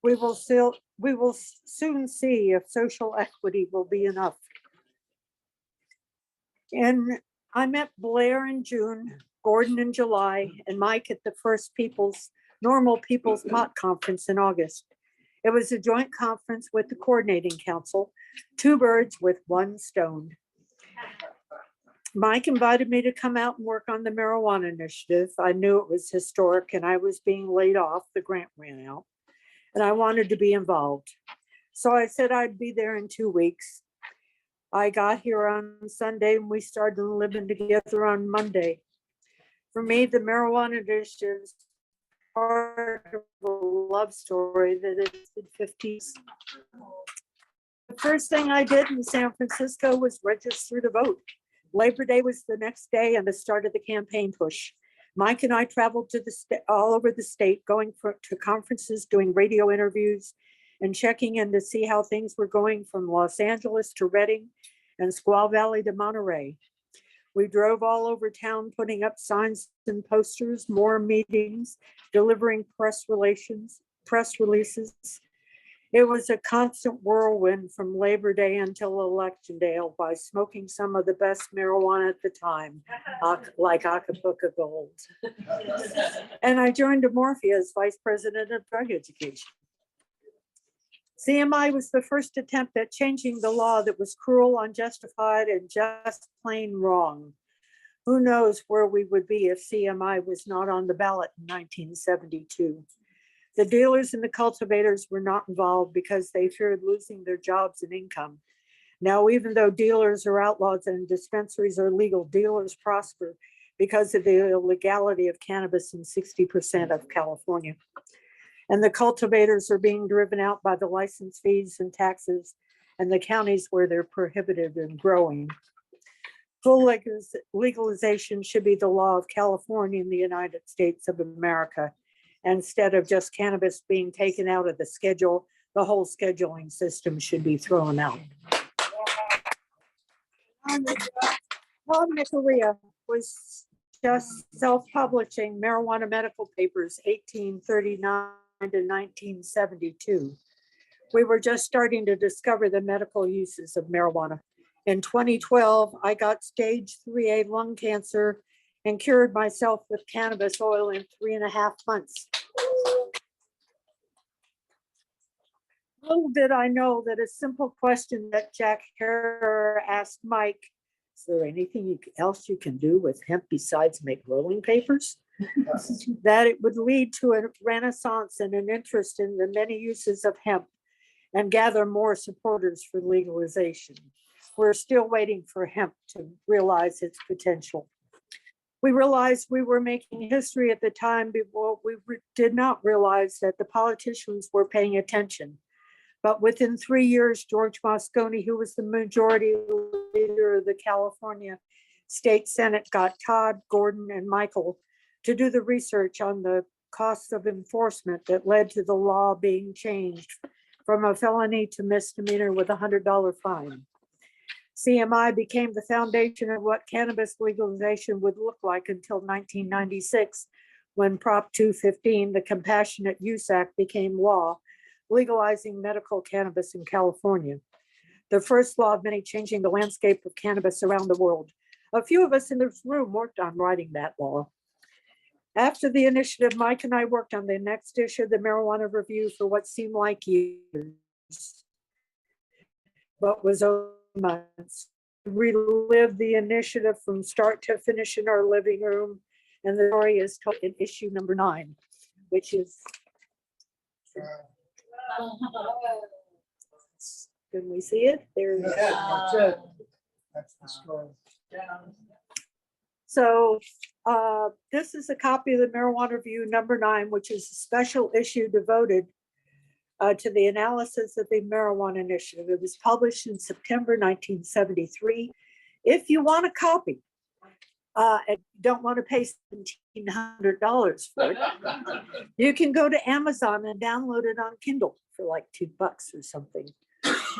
We will soon see if social equity will be enough. And I met Blair in June, Gordon in July, and Mike at the first Normal People's Pot Conference in August. It was a joint conference with the Coordinating Council, two birds with one stone. Mike invited me to come out and work on the marijuana initiative. I knew it was historic and I was being laid off. The grant ran out and I wanted to be involved. So I said I'd be there in 2 weeks. I got here on Sunday and we started living together on Monday. For me, the marijuana initiative is part of a love story that is in the 50s. The first thing I did in San Francisco was register to vote. Labor Day was the next day and the start of the campaign push. Mike and I traveled to all over the state, going to conferences, doing radio interviews, and checking in to see how things were going from Los Angeles to Redding and Squaw Valley to Monterey. We drove all over town, putting up signs and posters, more meetings, delivering press releases. It was a constant whirlwind from Labor Day until Election Day by smoking some of the best marijuana at the time, like Acapulco Gold. And I joined Amorphia as Vice President of Drug Education. CMI was the first attempt at changing the law that was cruel, unjustified, and just plain wrong. Who knows where we would be if CMI was not on the ballot in 1972. The dealers and the cultivators were not involved because they feared losing their jobs and income. Now, even though dealers are outlaws and dispensaries are legal, dealers prosper because of the illegality of cannabis in 60% of California. And the cultivators are being driven out by the license fees and taxes and the counties where they're prohibited and growing. Full legalization should be the law of California in the United States of America. Instead of just cannabis being taken out of the schedule, the whole scheduling system should be thrown out. Paul Nicoria was just self-publishing marijuana medical papers, 1839 to 1972. We were just starting to discover the medical uses of marijuana. In 2012, I got stage 3A lung cancer and cured myself with cannabis oil in 3.5 months. Little did I know that a simple question that Jack Herer asked Mike Is there anything else you can do with hemp besides make rolling papers? That it would lead to a renaissance and an interest in the many uses of hemp and gather more supporters for legalization. We're still waiting for hemp to realize its potential. We realized we were making history at the time, but we did not realize that the politicians were paying attention. But within 3 years, George Moscone, who was the majority leader of the California State Senate, got Todd, Gordon, and Michael to do the research on the costs of enforcement that led to the law being changed from a felony to misdemeanor with a $100 fine. CMI became the foundation of what cannabis legalization would look like until 1996, when Prop 215, the Compassionate Use Act, became law, legalizing medical cannabis in California. The first law of many changing the landscape of cannabis around the world. A few of us in this room worked on writing that law. After the initiative, Mike and I worked on the next issue of the Marijuana Review for what seemed like years, but was over months. Relived the initiative from start to finish in our living room, and the story is told in issue number 9, which is. Can we see it? There. That's it. That's the story. So this is a copy of the Marijuana Review number 9, which is a special issue devoted to the analysis of the marijuana initiative. It was published in September 1973. If you want a copy and don't want to pay $1,700 for it, you can go to Amazon and download it on Kindle for like $2 or something.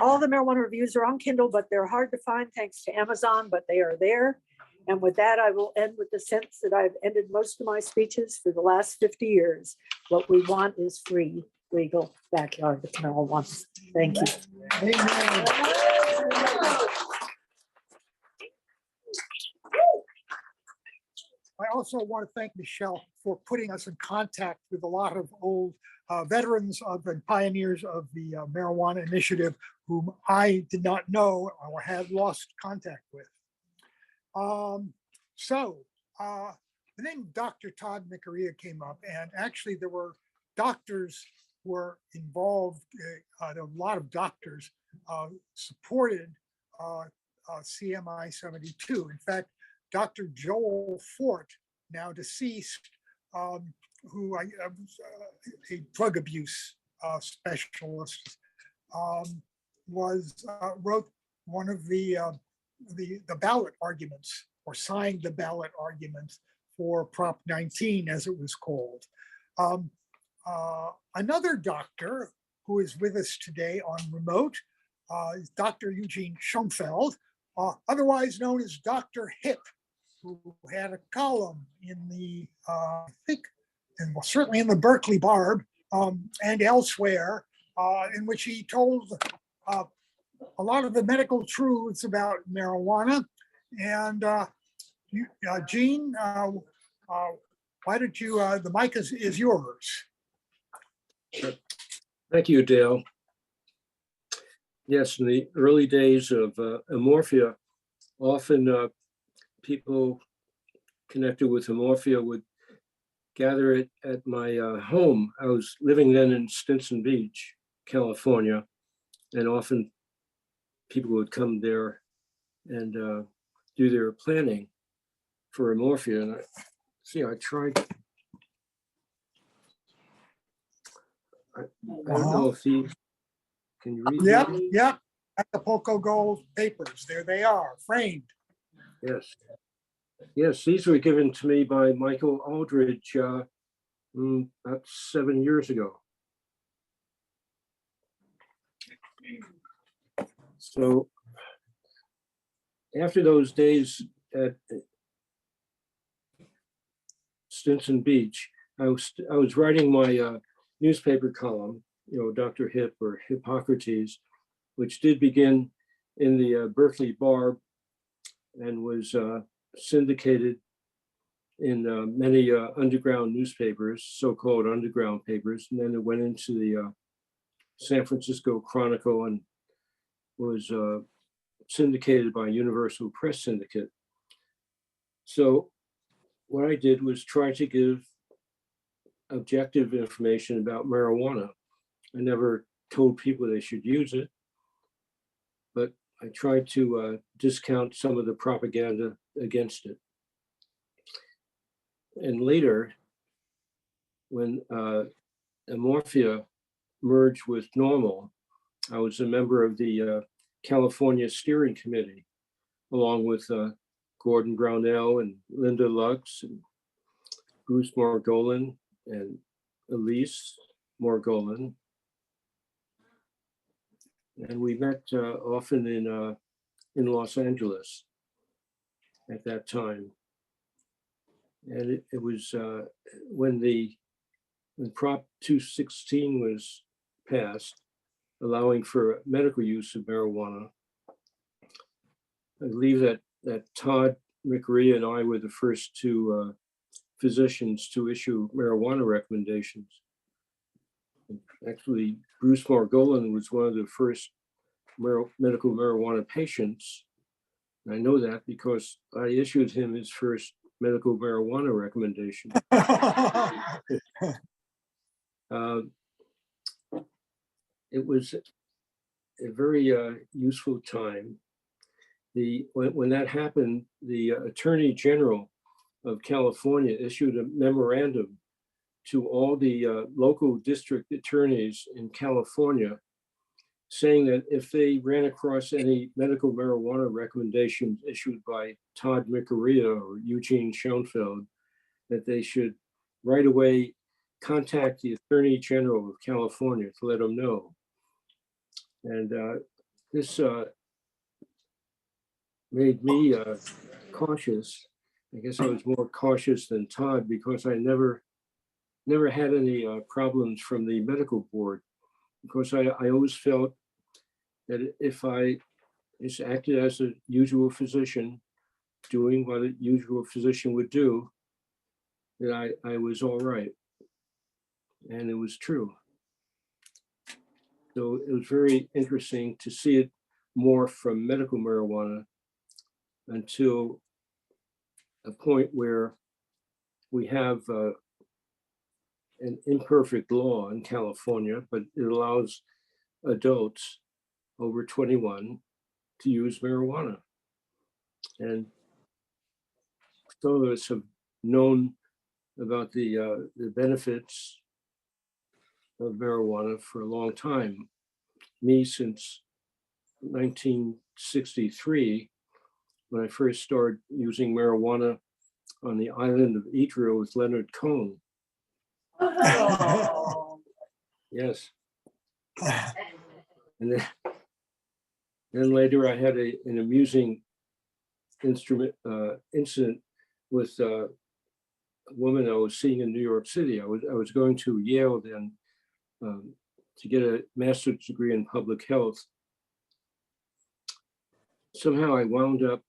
All the marijuana reviews are on Kindle, but they're hard to find thanks to Amazon, but they are there. And with that, I will end with the sense that I've ended most of my speeches for the last 50 years. What we want is free, legal backyard marijuana. Thank you. Amen. I also want to thank Michelle for putting us in contact with a lot of old veterans of and pioneers of the marijuana initiative, whom I did not know or had lost contact with. And then Dr. Todd Micarea came up, and actually there were doctors were involved. A lot of doctors supported CMI 72. In fact, Dr. Joel Fort, now deceased, who was a drug abuse specialist, wrote one of the ballot arguments, or signed the ballot arguments for Prop 19, as it was called. Another doctor who is with us today on remote is Dr. Eugene Schoenfeld, otherwise known as Dr. Hip, who had a column in the, I think, and well, certainly in the Berkeley Barb and elsewhere, in which he told a lot of the medical truths about marijuana. And Gene, why don't you, the mic is yours. Thank you, Dale. Yes, in the early days of Amorphia, often people connected with Amorphia would gather it at my home. I was living then in Stinson Beach, California, and often people would come there and do their planning for Amorphia. And I tried. I don't know if can you read? Yep, them? yep. Acapulco Gold papers. There they are, framed. Yes. Yes, these were given to me by Michael Aldridge about 7 years ago. So after those days at Stinson Beach, I was writing my newspaper column, Dr. Hip or Hippocrates, which did begin in the Berkeley Barb and was syndicated in many underground newspapers, so-called underground papers. And then it went into the San Francisco Chronicle and was syndicated by Universal Press Syndicate. So what I did was try to give objective information about marijuana. I never told people they should use it, but I tried to discount some of the propaganda against it. And later, when Amorphia merged with Normal, I was a member of the California Steering Committee, along with Gordon Brownell and Linda Lux and Bruce Margolin and Elise Margolin. And we met often in Los Angeles at that time. And it was when Prop 216 was passed, allowing for medical use of marijuana. I believe that Todd McRae and I were the first two physicians to issue marijuana recommendations. Actually, Bruce Margolin was one of the first medical marijuana patients. I know that because I issued him his first medical marijuana recommendation. It was a very useful time. When that happened, the Attorney General of California issued a memorandum to all the local district attorneys in California, saying that if they ran across any medical marijuana recommendations issued by Todd McRae or Eugene Schoenfeld, that they should right away contact the Attorney General of California to let them know. And this made me cautious. I guess I was more cautious than Todd because I never had any problems from the medical board, because I always felt that if I just acted as a usual physician, doing what a usual physician would do, that I was all right. And it was true. So it was very interesting to see it morph from medical marijuana until a point where we have an imperfect law in California, but it allows adults over 21 to use marijuana. And some of us have known about the benefits of marijuana for a long time. Me since 1963, when I first started using marijuana on the island of Idro with Leonard Cohen. Oh. Yes. And then later I had an amusing incident with a woman I was seeing in New York City. I was going to Yale then to get a master's degree in public health. Somehow I wound up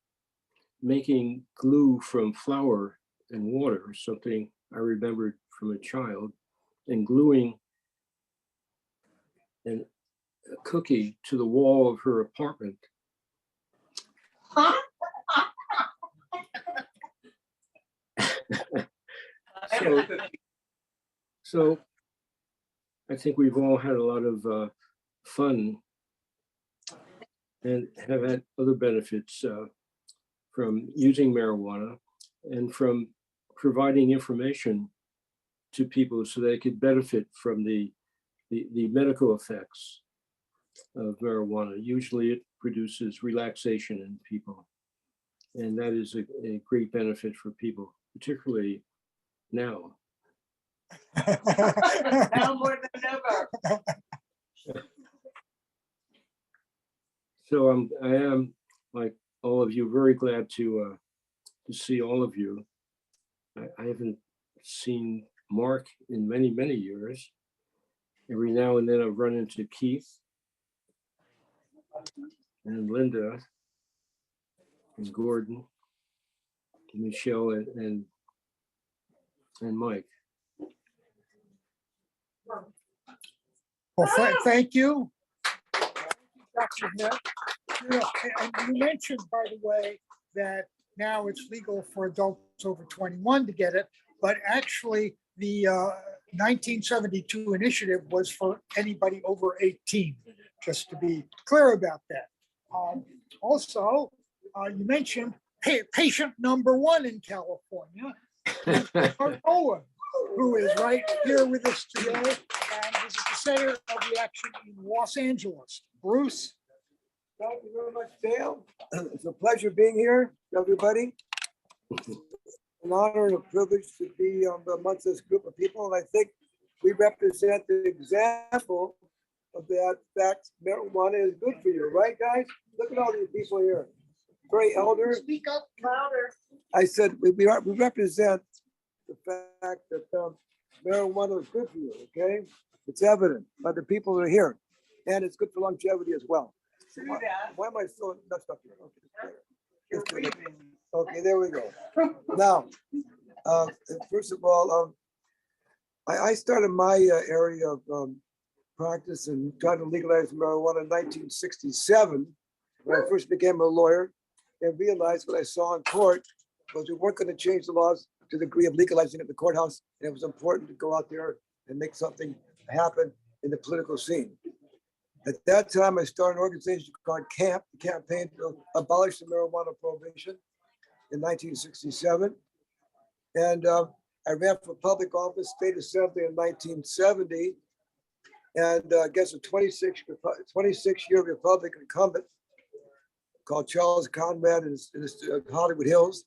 making glue from flour and water, something I remembered from a child, and gluing a cookie to the wall of her apartment. So I think we've all had a lot of fun and have had other benefits from using marijuana and from providing information to people so they could benefit from the medical effects of marijuana. Usually it produces relaxation in people. And that is a great benefit for people, particularly now. Now more than ever. So I am, like all of you, very glad to see all of you. I haven't seen Mark in many, many years. Every now and then I've run into Keith and Linda and Gordon, and Michelle and Mike. Well, thank you. Dr. Smith. You know, and you mentioned, by the way, that now it's legal for adults over 21 to get it, but actually the 1972 initiative was for anybody over 18, just to be clear about that. Also, you mentioned patient number one in California, Art Owen, who is right here with us today and is at the center of the action in Los Angeles. Bruce? Thank you very much, Dale. It's a pleasure being here, everybody. An honor and a privilege to be amongst this group of people. And I think we represent the example of that fact marijuana is good for you, right, guys? Look at all these people here. Very elder. Speak up louder. I said we represent the fact that marijuana is good for you, okay? It's evident by the people that are here. And it's good for longevity as well. Why am I so messed up here? Okay, okay, there we go. Now, first of all, I started my area of practice and tried to legalize marijuana in 1967 when I first became a lawyer and realized what I saw in court was we weren't going to change the laws to the degree of legalizing at the courthouse. And it was important to go out there and make something happen in the political scene. At that time, I started an organization called CAMP, the Campaign to Abolish the Marijuana Prohibition in 1967. And I ran for public office, state assembly in 1970. And I guess a 26-year Republican incumbent called Charles Conrad in Hollywood Hills,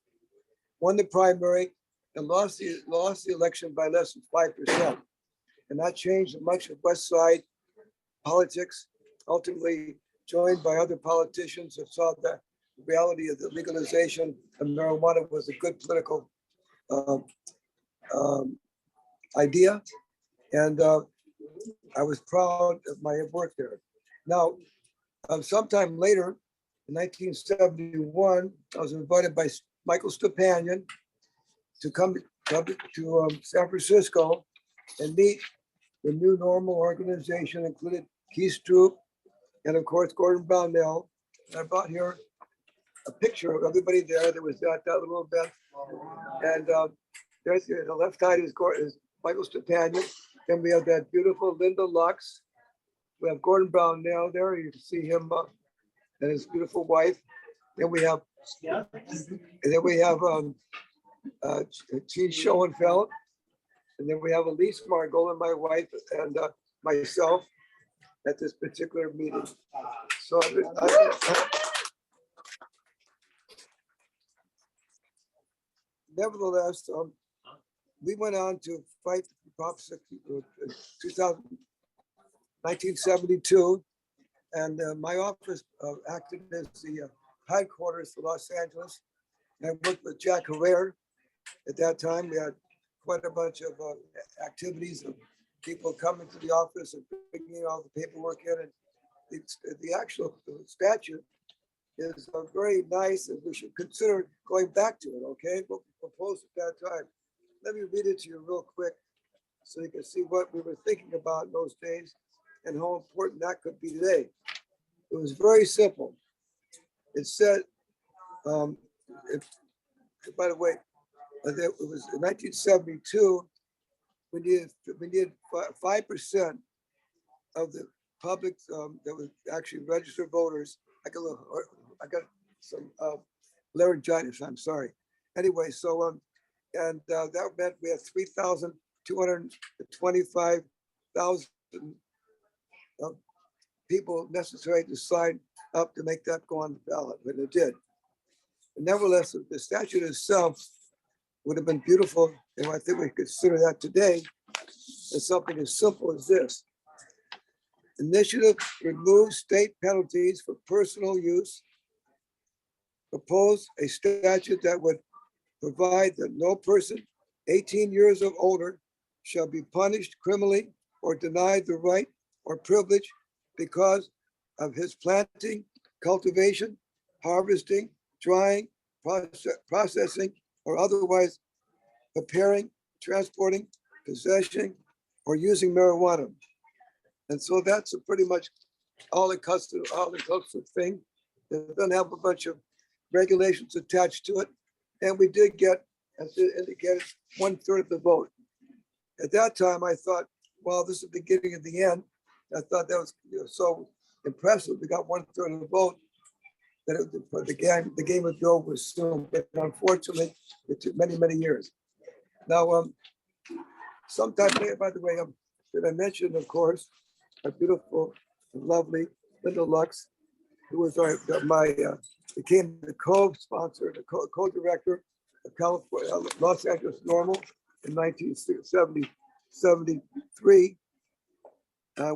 won the primary and lost the election by less than 5%. And that changed much of West Side politics, ultimately joined by other politicians that saw the reality of the legalization of marijuana was a good political idea. And I was proud of my work there. Now, sometime later, in 1971, I was invited by Michael Stepanian to come to San Francisco and meet the New Normal organization, included Keith Stroup and of course Gordon Brownell. I brought here a picture of everybody there that was at that little event. And there's the left side is Michael Stepanian. Then we have that beautiful Linda Lux. We have Gordon Brownell there. You can see him and his beautiful wife. Then we have, Gene Schoenfeld. And then we have Elise Margolis, my wife, and myself at this particular meeting. So nevertheless, we went on to fight Prop 1972, and my office acted as the headquarters for Los Angeles. And I worked with Jack Herrera at that time. We had quite a bunch of activities of people coming to the office and bringing all the paperwork in. And the actual statute is very nice, and we should consider going back to it, okay? What we proposed at that time. Let me read it to you real quick so you can see what we were thinking about in those days and how important that could be today. It was very simple. It said, by the way, it was in 1972, we needed 5% of the public that was actually registered voters. I got some laryngitis, I'm sorry. Anyway, so, and that meant we had 3,225,000 people necessary to sign up to make that go on the ballot, but it did. And nevertheless, the statute itself would have been beautiful, and I think we consider that today as something as simple as this. Initiative removes state penalties for personal use. Propose a statute that would provide that no person 18 years or older shall be punished criminally or denied the right or privilege because of his planting, cultivation, harvesting, drying, processing, or otherwise preparing, transporting, possessing, or using marijuana. And so that's pretty much all-inclusive thing. It doesn't have a bunch of regulations attached to it. And we did get, as indicated, 1/3 of the vote. At that time, I thought, well, this is the beginning of the end. I thought that was so impressive. We got 1/3 of the vote. That the game would go was soon, but unfortunately, it took many, many years. Now, sometime later, by the way, did I mention, of course, a beautiful, lovely Linda Lux, who was became the co-sponsor, the co-director of California, Los Angeles Normal in 1973.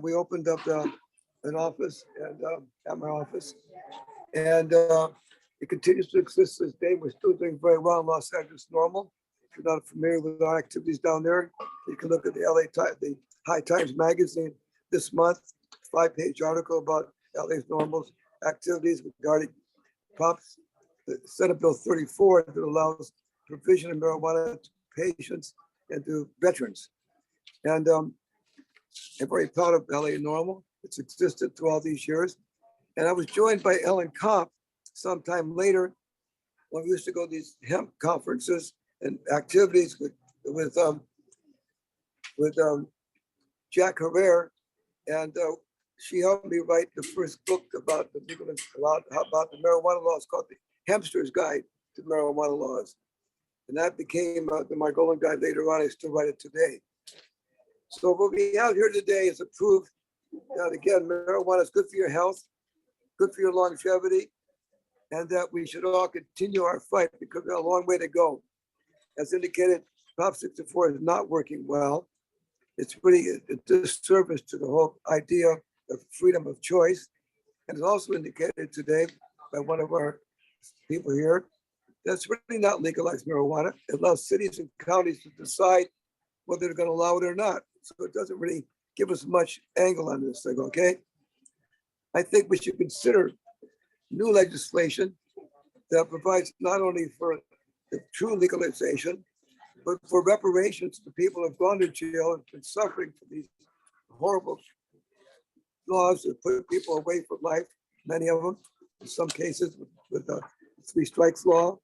We opened up an office and at my office, and it continues to exist to this day. We're still doing very well in Los Angeles Normal. If you're not familiar with our activities down there, you can look at the the High Times magazine this month, 5-page article about LA's Normal's activities regarding Senate Bill 34 that allows provision of marijuana to patients and to veterans. And I'm very proud of LA Normal. It's existed through all these years. And I was joined by Ellen Komp sometime later when we used to go to these hemp conferences and activities with Jack Herrera, and she helped me write the first book about the marijuana laws, called The Hempster's Guide to Marijuana Laws. And that became the Margolin Guide later on. I still write it today. So what we have here today is a proof that, again, marijuana is good for your health, good for your longevity, and that we should all continue our fight because we have a long way to go. As indicated, Prop 64 is not working well. It's really a disservice to the whole idea of freedom of choice. And it's also indicated today by one of our people here, that's really not legalized marijuana. It allows cities and counties to decide whether they're going to allow it or not. So it doesn't really give us much angle on this thing, okay? I think we should consider new legislation that provides not only for the true legalization, but for reparations to people who have gone to jail and been suffering from these horrible laws that put people away from life, many of them, in some cases with the 3 strikes law,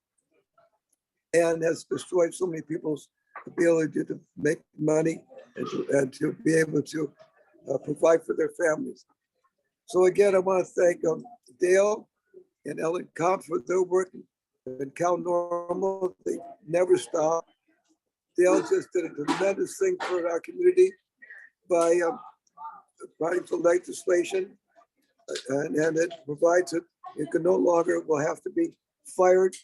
and has destroyed so many people's ability to make money and to be able to provide for their families. So again, I want to thank Dale and Ellen Komp for their work and Cal Normal. They never stop. Dale just did a tremendous thing for our community by writing for legislation, and it provides it. You can no longer will have to be fired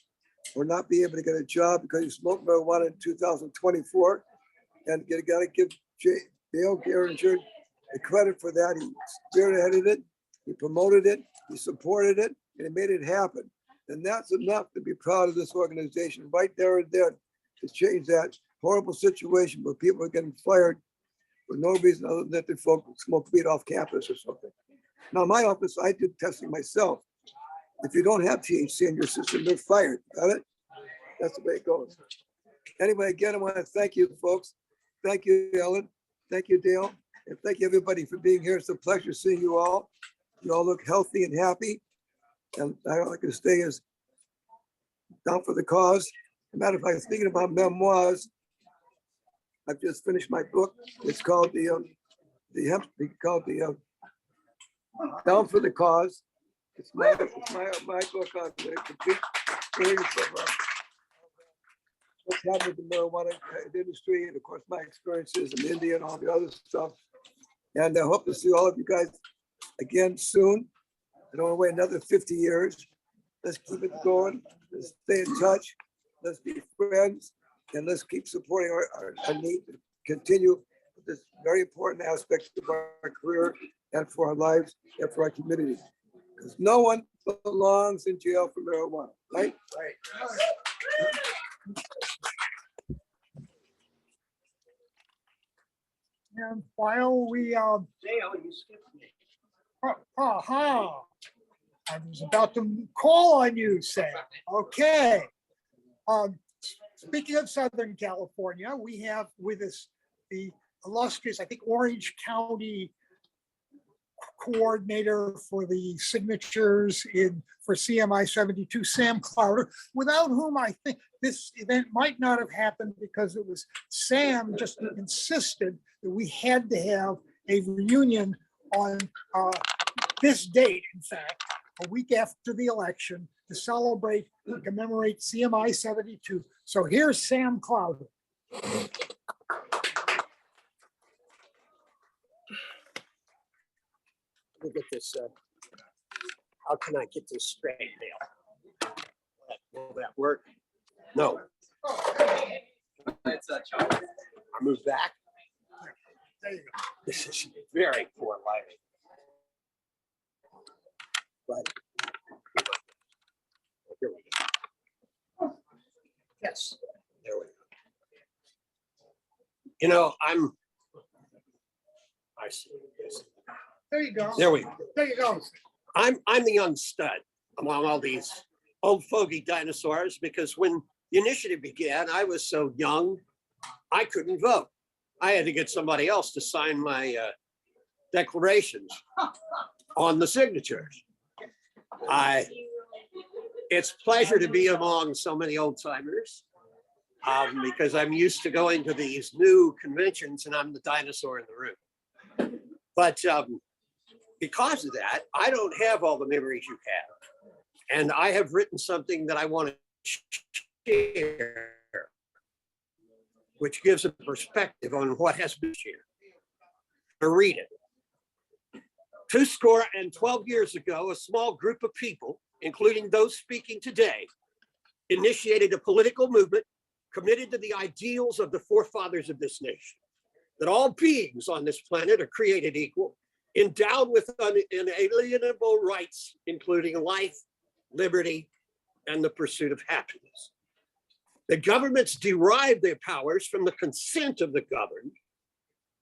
or not be able to get a job because you smoked marijuana in 2024. And you got to give Dale Geringer the credit for that. He spearheaded it, he promoted it, he supported it, and he made it happen. And that's enough to be proud of this organization right there and then to change that horrible situation where people are getting fired for no reason other than that they smoke weed off campus or something. Now, in my office, I did testing myself. If you don't have THC in your system, you're fired. Got it? That's the way it goes. Anyway, again, I want to thank you, folks. Thank you, Ellen. Thank you, Dale. And thank you, everybody, for being here. It's a pleasure seeing you all. You all look healthy and happy. And all I can say is down for the cause. As a matter of fact, speaking about memoirs, I've just finished my book. It's called Down for the Cause. It's my book on the complete series of what's happening in the marijuana industry, and of course my experiences in India and all the other stuff. And I hope to see all of you guys again soon. I don't want to wait another 50 years. Let's keep it going. Let's stay in touch. Let's be friends, and let's keep supporting our need to continue this very important aspect of our career and for our lives and for our community. Because no one belongs in jail for marijuana, right? Right. And while we, Dale, you skipped me. I was about to call on you, Sam. Okay. Speaking of Southern California, we have with us the illustrious, I think, Orange County coordinator for the signatures for CMI 72, Sam Clowder, without whom I think this event might not have happened, because it was Sam just insisted that we had to have a reunion on this date, in fact, a week after the election, to celebrate and commemorate CMI 72. So here's Sam Clowder. Let me get this, how can I get this straight, Dale? Will that work? No. I move back. There you go. This is very poor lighting. But here we go. Yes, there we go. You know, I see. There you go. There we go. There you go. I'm the young stud among all these old fogey dinosaurs, because when the initiative began, I was so young, I couldn't vote. I had to get somebody else to sign my declarations on the signatures. It's a pleasure to be among so many old timers, because I'm used to going to these new conventions and I'm the dinosaur in the room. But because of that, I don't have all the memories you have. And I have written something that I want to share, which gives a perspective on what has been shared. I read it. 212 years ago, a small group of people, including those speaking today, initiated a political movement committed to the ideals of the forefathers of this nation, that all beings on this planet are created equal, endowed with inalienable rights, including life, liberty, and the pursuit of happiness. The governments derive their powers from the consent of the governed,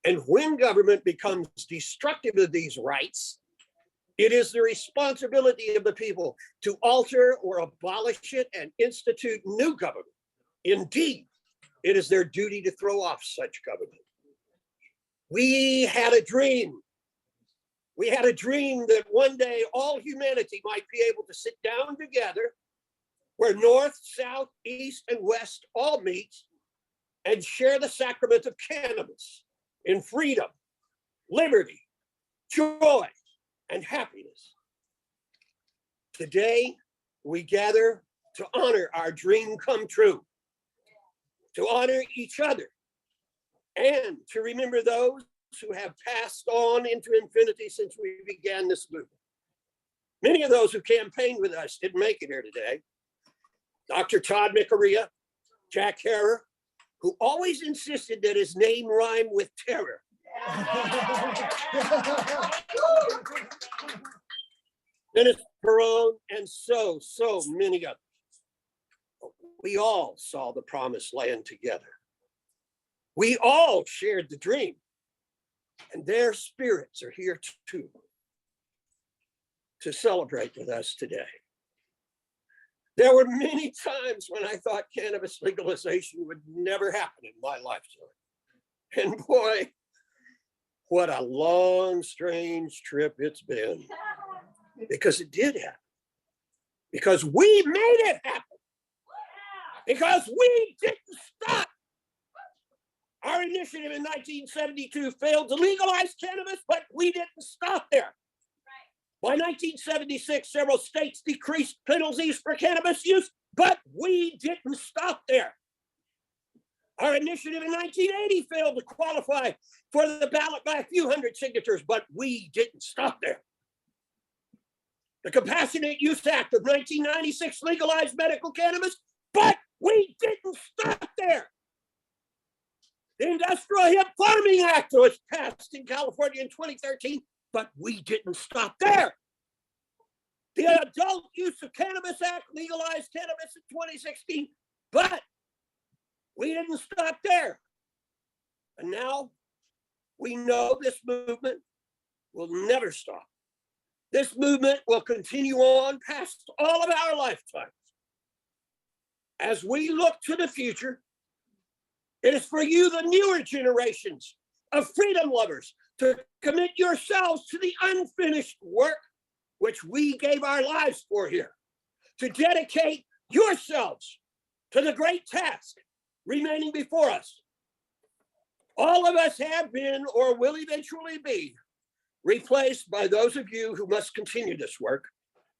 and when government becomes destructive of these rights, it is the responsibility of the people to alter or abolish it and institute new government. Indeed, it is their duty to throw off such government. We had a dream. We had a dream that one day all humanity might be able to sit down together where North, South, East, and West all meet and share the sacrament of cannabis in freedom, liberty, joy, and happiness. Today, we gather to honor our dream come true, to honor each other, and to remember those who have passed on into infinity since we began this movement. Many of those who campaigned with us didn't make it here today. Dr. Todd McArea, Jack Herer, who always insisted that his name rhymed with terror. Dennis Perone, and so many others. We all saw the promised land together. We all shared the dream, and their spirits are here too, to celebrate with us today. There were many times when I thought cannabis legalization would never happen in my lifetime. And boy, what a long, strange trip it's been. Because it did happen. Because we made it happen. Because we didn't stop. Our initiative in 1972 failed to legalize cannabis, but we didn't stop there. By 1976, several states decreased penalties for cannabis use, but we didn't stop there. Our initiative in 1980 failed to qualify for the ballot by a few hundred signatures, but we didn't stop there. The Compassionate Use Act of 1996 legalized medical cannabis, but we didn't stop there. The Industrial Hemp Farming Act was passed in California in 2013, but we didn't stop there. The Adult Use of Cannabis Act legalized cannabis in 2016, but we didn't stop there. And now we know this movement will never stop. This movement will continue on past all of our lifetimes. As we look to the future, it is for you, the newer generations of freedom lovers, to commit yourselves to the unfinished work which we gave our lives for here, to dedicate yourselves to the great task remaining before us. All of us have been or will eventually be replaced by those of you who must continue this work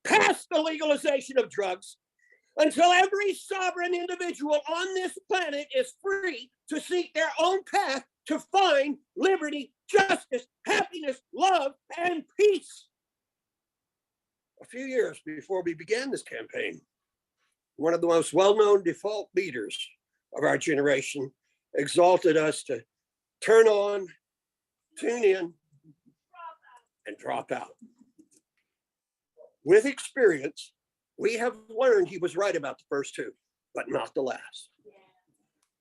past the legalization of drugs until every sovereign individual on this planet is free to seek their own path to find liberty, justice, happiness, love, and peace. A few years before we began this campaign, one of the most well-known default leaders of our generation exalted us to turn on, tune in, and drop out. With experience, we have learned he was right about the first two, but not the last.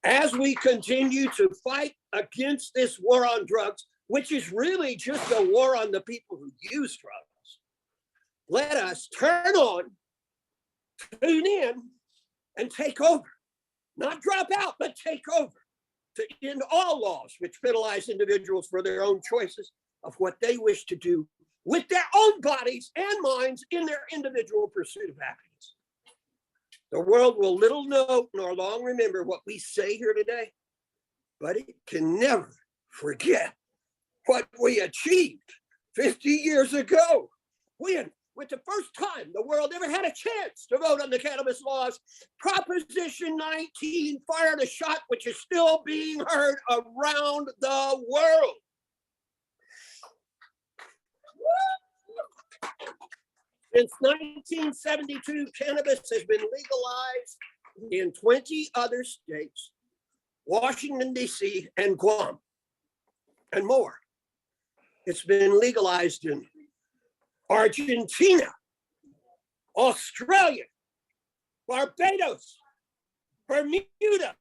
As we continue to fight against this war on drugs, which is really just a war on the people who use drugs, let us turn on, tune in, and take over. Not drop out, but take over to end all laws which penalize individuals for their own choices of what they wish to do with their own bodies and minds in their individual pursuit of happiness. The world will little know nor long remember what we say here today, but it can never forget what we achieved 50 years ago, when, with the first time the world ever had a chance to vote on the cannabis laws, Proposition 19 fired a shot which is still being heard around the world. Since 1972, cannabis has been legalized in 20 other states, Washington, D.C., and Guam, and more. It's been legalized in Argentina, Australia, Barbados, Bermuda,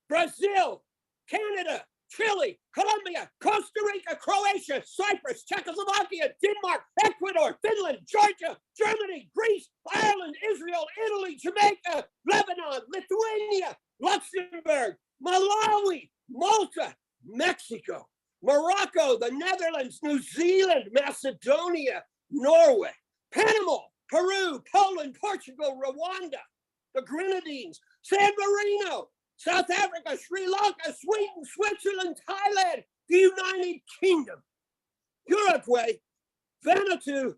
Brazil, Canada, Chile, Colombia, Costa Rica, Croatia, Cyprus, Czechoslovakia, Denmark, Ecuador, Finland, Georgia, Germany, Greece, Ireland, Israel, Italy, Jamaica, Lebanon, Lithuania, Luxembourg, Malawi, Malta, Mexico, Morocco, the Netherlands, New Zealand, Macedonia, Norway, Panama, Peru, Poland, Portugal, Rwanda, the Grenadines, San Marino, South Africa, Sri Lanka, Sweden, Switzerland, Thailand, the United Kingdom, Uruguay, Vanuatu,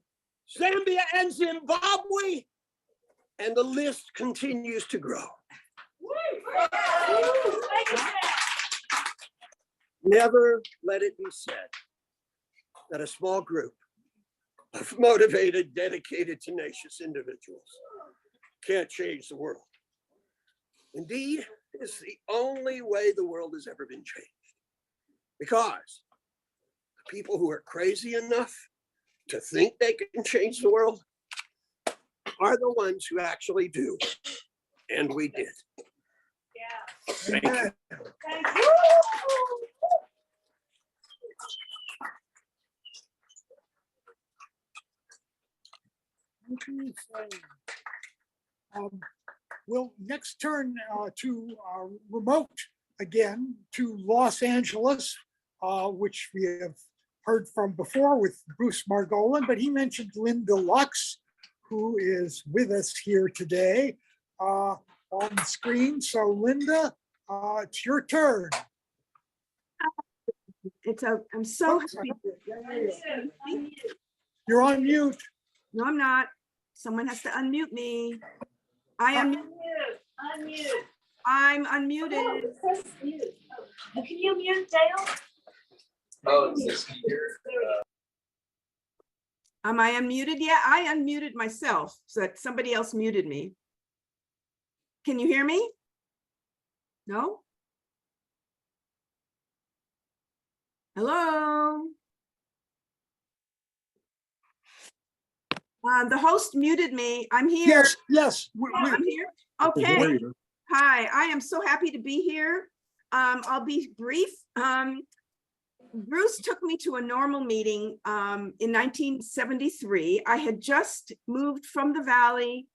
Zambia, and Zimbabwe, and the list continues to grow. Never let it be said that a small group of motivated, dedicated, tenacious individuals can't change the world. Indeed, it's the only way the world has ever been changed. Because the people who are crazy enough to think they can change the world are the ones who actually do. And we did. Yeah. Thank you. Thank you. We'll next turn to remote again to Los Angeles, which we have heard from before with Bruce Margolin, but he mentioned Linda Lux, who is with us here today on the screen. So Linda, it's your turn. I'm so happy. You're on mute. No, I'm not. Someone has to unmute me. I am. Unmute. I'm unmuted. Press mute. Oh, can you mute Dale? Oh, is this here? Am I unmuted yet? I unmuted myself so that somebody else muted me. Can you hear me? No? Hello? The host muted me. I'm here. Yes. I'm here. Okay. Hi, I am so happy to be here. I'll be brief. Bruce took me to a normal meeting in 1973. I had just moved from the Valley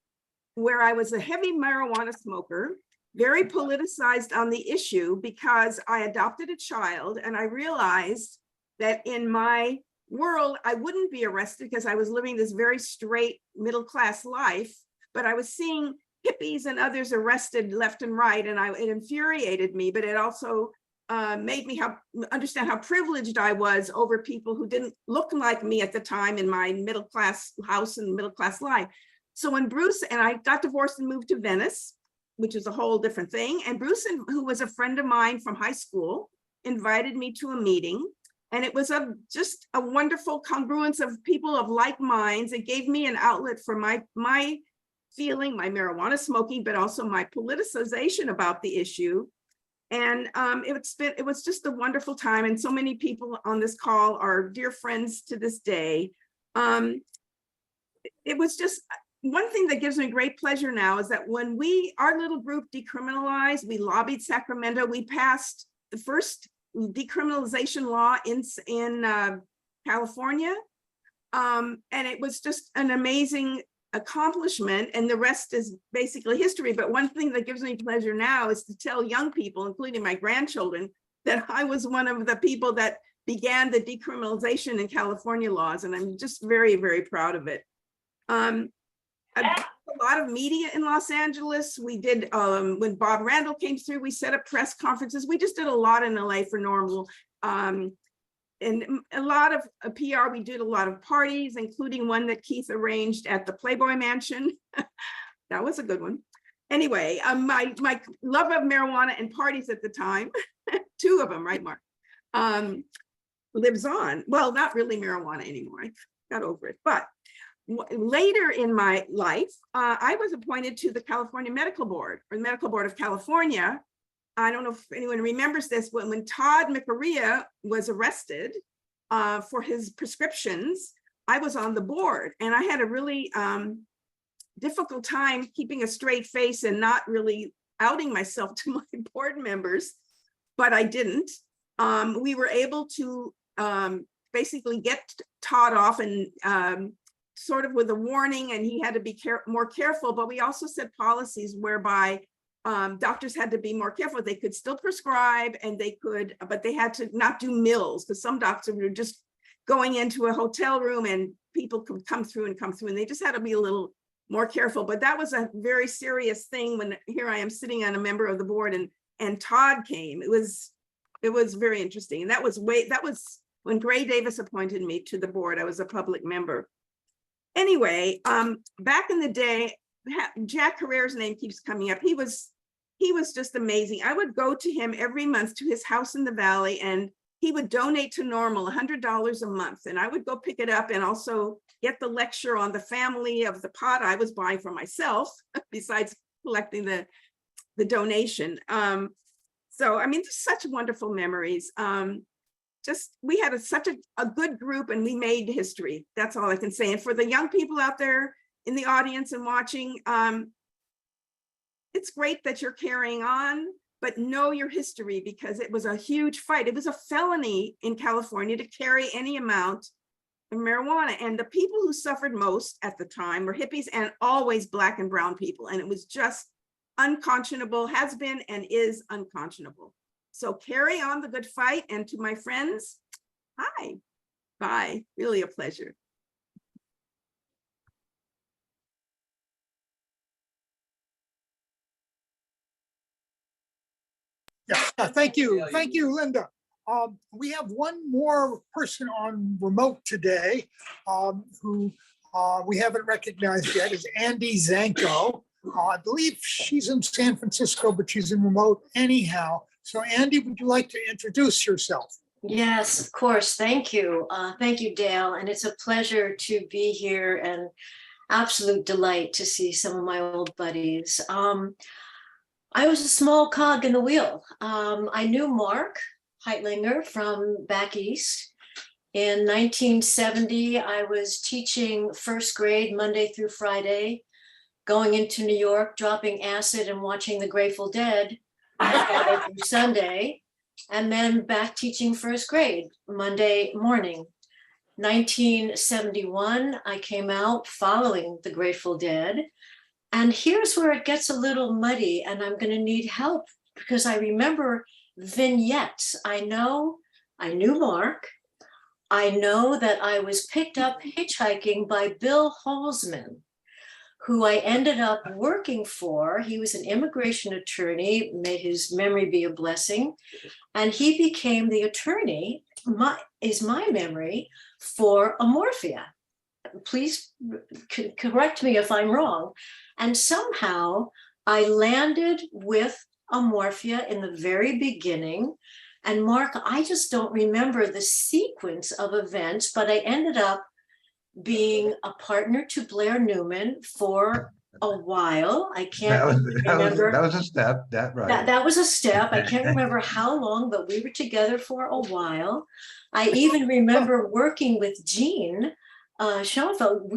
where I was a heavy marijuana smoker, very politicized on the issue because I adopted a child and I realized that in my world, I wouldn't be arrested because I was living this very straight middle-class life, but I was seeing hippies and others arrested left and right, and it infuriated me, but it also made me understand how privileged I was over people who didn't look like me at the time in my middle-class house and middle-class life. So when Bruce and I got divorced and moved to Venice, which is a whole different thing, and Bruce, who was a friend of mine from high school, invited me to a meeting. And it was just a wonderful congruence of people of like minds. It gave me an outlet for my feeling, my marijuana smoking, but also my politicization about the issue. And it was just a wonderful time. And so many people on this call are dear friends to this day. It was just one thing that gives me great pleasure now is that when our little group decriminalized, we lobbied Sacramento, we passed the first decriminalization law in California. And it was just an amazing accomplishment, and the rest is basically history. But one thing that gives me pleasure now is to tell young people, including my grandchildren, that I was one of the people that began the decriminalization in California laws, and I'm just very, very proud of it. I did a lot of media in Los Angeles. We did, when Bob Randall came through, we set up press conferences. We just did a lot in LA for Normal. And a lot of PR, we did a lot of parties, including one that Keith arranged at the Playboy Mansion. That was a good one. Anyway, my love of marijuana and parties at the time, two of them, right, Mark, lives on. Well, not really marijuana anymore. I got over it. But later in my life, I was appointed to the California Medical Board, or the Medical Board of California. I don't know if anyone remembers this, but when Todd McArea was arrested for his prescriptions, I was on the board, and I had a really difficult time keeping a straight face and not really outing myself to my board members, but I didn't. We were able to basically get Todd off, and sort of with a warning, and he had to be more careful, but we also set policies whereby doctors had to be more careful. They could still prescribe, and but they had to not do mills, because some doctors were just going into a hotel room and people could come through, and they just had to be a little more careful. But that was a very serious thing when here I am sitting on a member of the board, and Todd came. It was very interesting. And that was when Gray Davis appointed me to the board. I was a public member. Anyway, back in the day, Jack Herrera's name keeps coming up. He was just amazing. I would go to him every month to his house in the Valley, and he would donate to Normal $100 a month. And I would go pick it up and also get the lecture on the family of the pot I was buying for myself, besides collecting the donation. So, I mean, just such wonderful memories. We had such a good group, and we made history. That's all I can say. And for the young people out there in the audience and watching, it's great that you're carrying on, but know your history, because it was a huge fight. It was a felony in California to carry any amount of marijuana. And the people who suffered most at the time were hippies, and always Black and brown people. And it was just unconscionable, has been and is unconscionable. So carry on the good fight. And to my friends, hi, bye, really a pleasure. Yeah, thank you. Thank you, Linda. We have one more person on remote today who we haven't recognized yet, is Andy Zanko. I believe she's in San Francisco, but she's in remote anyhow. So Andy, would you like to introduce yourself? Yes, of course. Thank you. Thank you, Dale. And it's a pleasure to be here, and absolute delight to see some of my old buddies. I was a small cog in the wheel. I knew Mark Heitlinger from back east. In 1970, I was teaching first grade Monday through Friday, going into New York, dropping acid and watching the Grateful Dead Friday through Sunday, and then back teaching first grade Monday morning. 1971, I came out following the Grateful Dead. And here's where it gets a little muddy, and I'm going to need help, because I remember vignettes. I knew Mark. I know that I was picked up hitchhiking by Bill Holzman, who I ended up working for. He was an immigration attorney, may his memory be a blessing. And he became the attorney, is my memory, for Amorphia. Please correct me if I'm wrong. And somehow I landed with Amorphia in the very beginning. And Mark, I just don't remember the sequence of events, but I ended up being a partner to Blair Newman for a while. I can't remember. That was a step, right. That was a step. I can't remember how long, but we were together for a while. I even remember working with Jean Schoenfeld.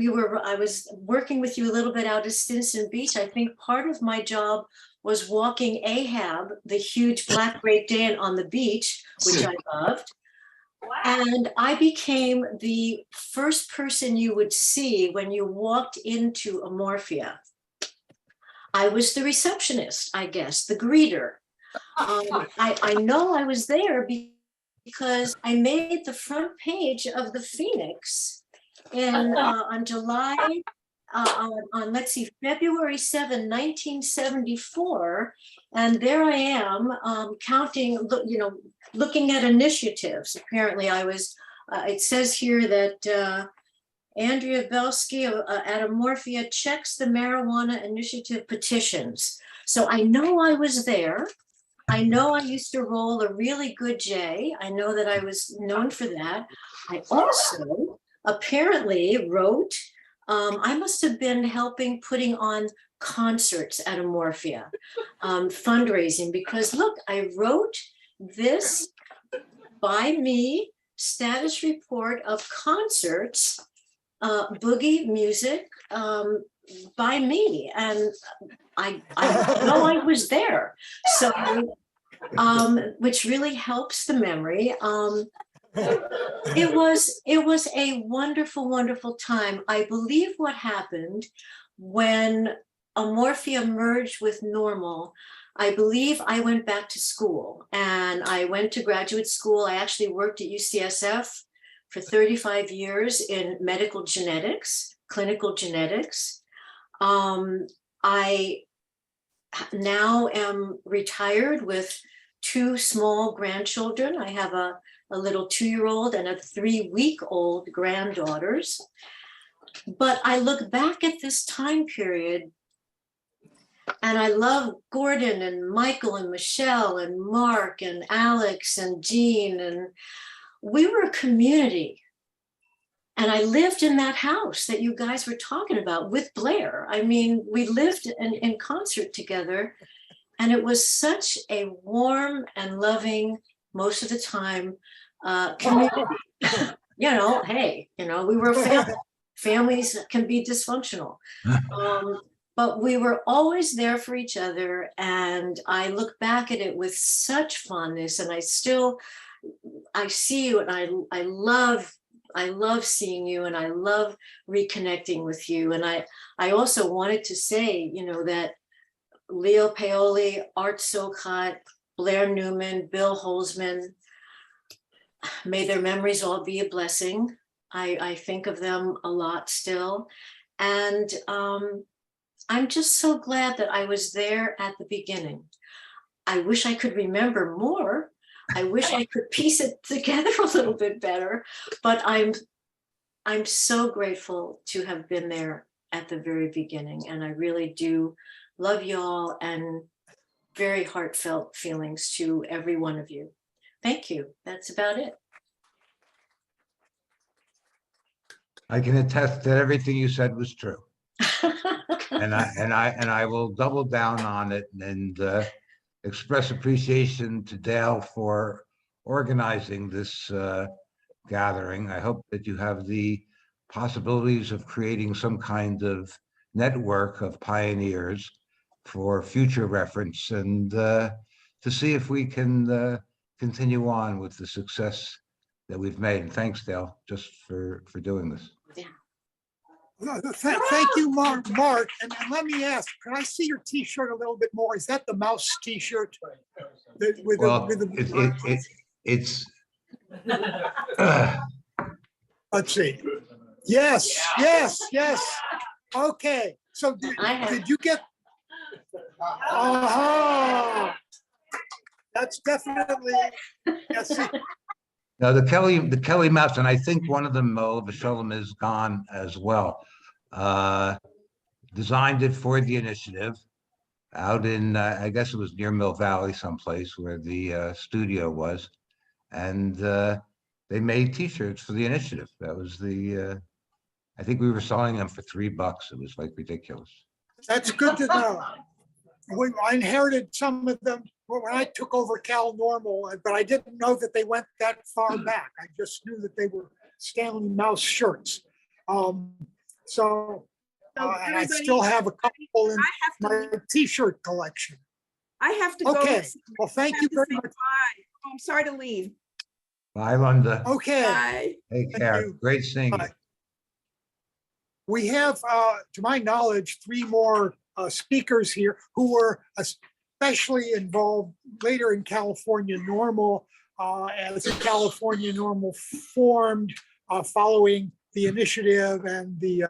I was working with you a little bit out of Stinson Beach. I think part of my job was walking Ahab, the huge black Great Dane, on the beach, which I loved. And I became the first person you would see when you walked into Amorphia. I was the receptionist, I guess, the greeter. I know I was there because I made the front page of the Phoenix on July, on let's see, February 7, 1974. And there I am counting, looking at initiatives. Apparently I was, it says here that Andrea Belsky at Amorphia checks the marijuana initiative petitions. So I know I was there. I know I used to roll a really good J. I know that I was known for that. I also apparently wrote, I must have been helping putting on concerts at Amorphia, fundraising, because look, I wrote this by me status report of concerts, boogie music by me, and I know I was there, so which really helps the memory. It was a wonderful, wonderful time. I believe what happened when Amorphia merged with Normal, I believe I went back to school, and I went to graduate school. I actually worked at UCSF for 35 years in medical genetics, clinical genetics. I now am retired with 2 small grandchildren. I have a little 2-year-old and a 3-week-old granddaughters. But I look back at this time period and I love Gordon and Michael and Michelle and Mark and Alex and Jean, and we were a community. And I lived in that house that you guys were talking about with Blair. I mean, we lived in concert together, and it was such a warm and loving, most of the time, community. Hey, we were a family. Families can be dysfunctional. But we were always there for each other. And I look back at it with such fondness, and I see you, and I love seeing you, and I love reconnecting with you. And I also wanted to say, that Leo Paoli, Art Sokot, Blair Newman, Bill Holzman, may their memories all be a blessing. I think of them a lot still. And I'm just so glad that I was there at the beginning. I wish I could remember more. I wish I could piece it together a little bit better, but I'm so grateful to have been there at the very beginning. And I really do love y'all, and very heartfelt feelings to every one of you. Thank you. That's about it. I can attest that everything you said was true. And I will double down on it and express appreciation to Dale for organizing this gathering. I hope that you have the possibilities of creating some kind of network of pioneers for future reference, and to see if we can continue on with the success that we've made. And thanks, Dale, just for doing this. Thank you, Mark. And let me ask, can I see your T-shirt a little bit more? Is that the mouse T-shirt? Well, it's Let's see. Yes, yes, yes. Okay, so did you get? That's definitely, yes. No, the Kelly maps, and I think one of them, Oliver Shulam, is gone as well. Designed it for the initiative out in, I guess it was near Mill Valley someplace where the studio was. And they made T-shirts for the initiative. That was I think we were selling them for $3. It was like ridiculous. That's good to know. I inherited some of them when I took over Cal Normal, but I didn't know that they went that far back. I just knew that they were Stanley Mouse shirts. And I still have a couple in my T-shirt collection. I have to go. Okay, well, thank you very much. Bye. Oh, I'm sorry to leave. Bye, Linda. Okay. Bye. Take Thank care. you. Great seeing you. Bye. We have, to my knowledge, 3 more speakers here who were especially involved later in California Normal as California Normal formed following the initiative and the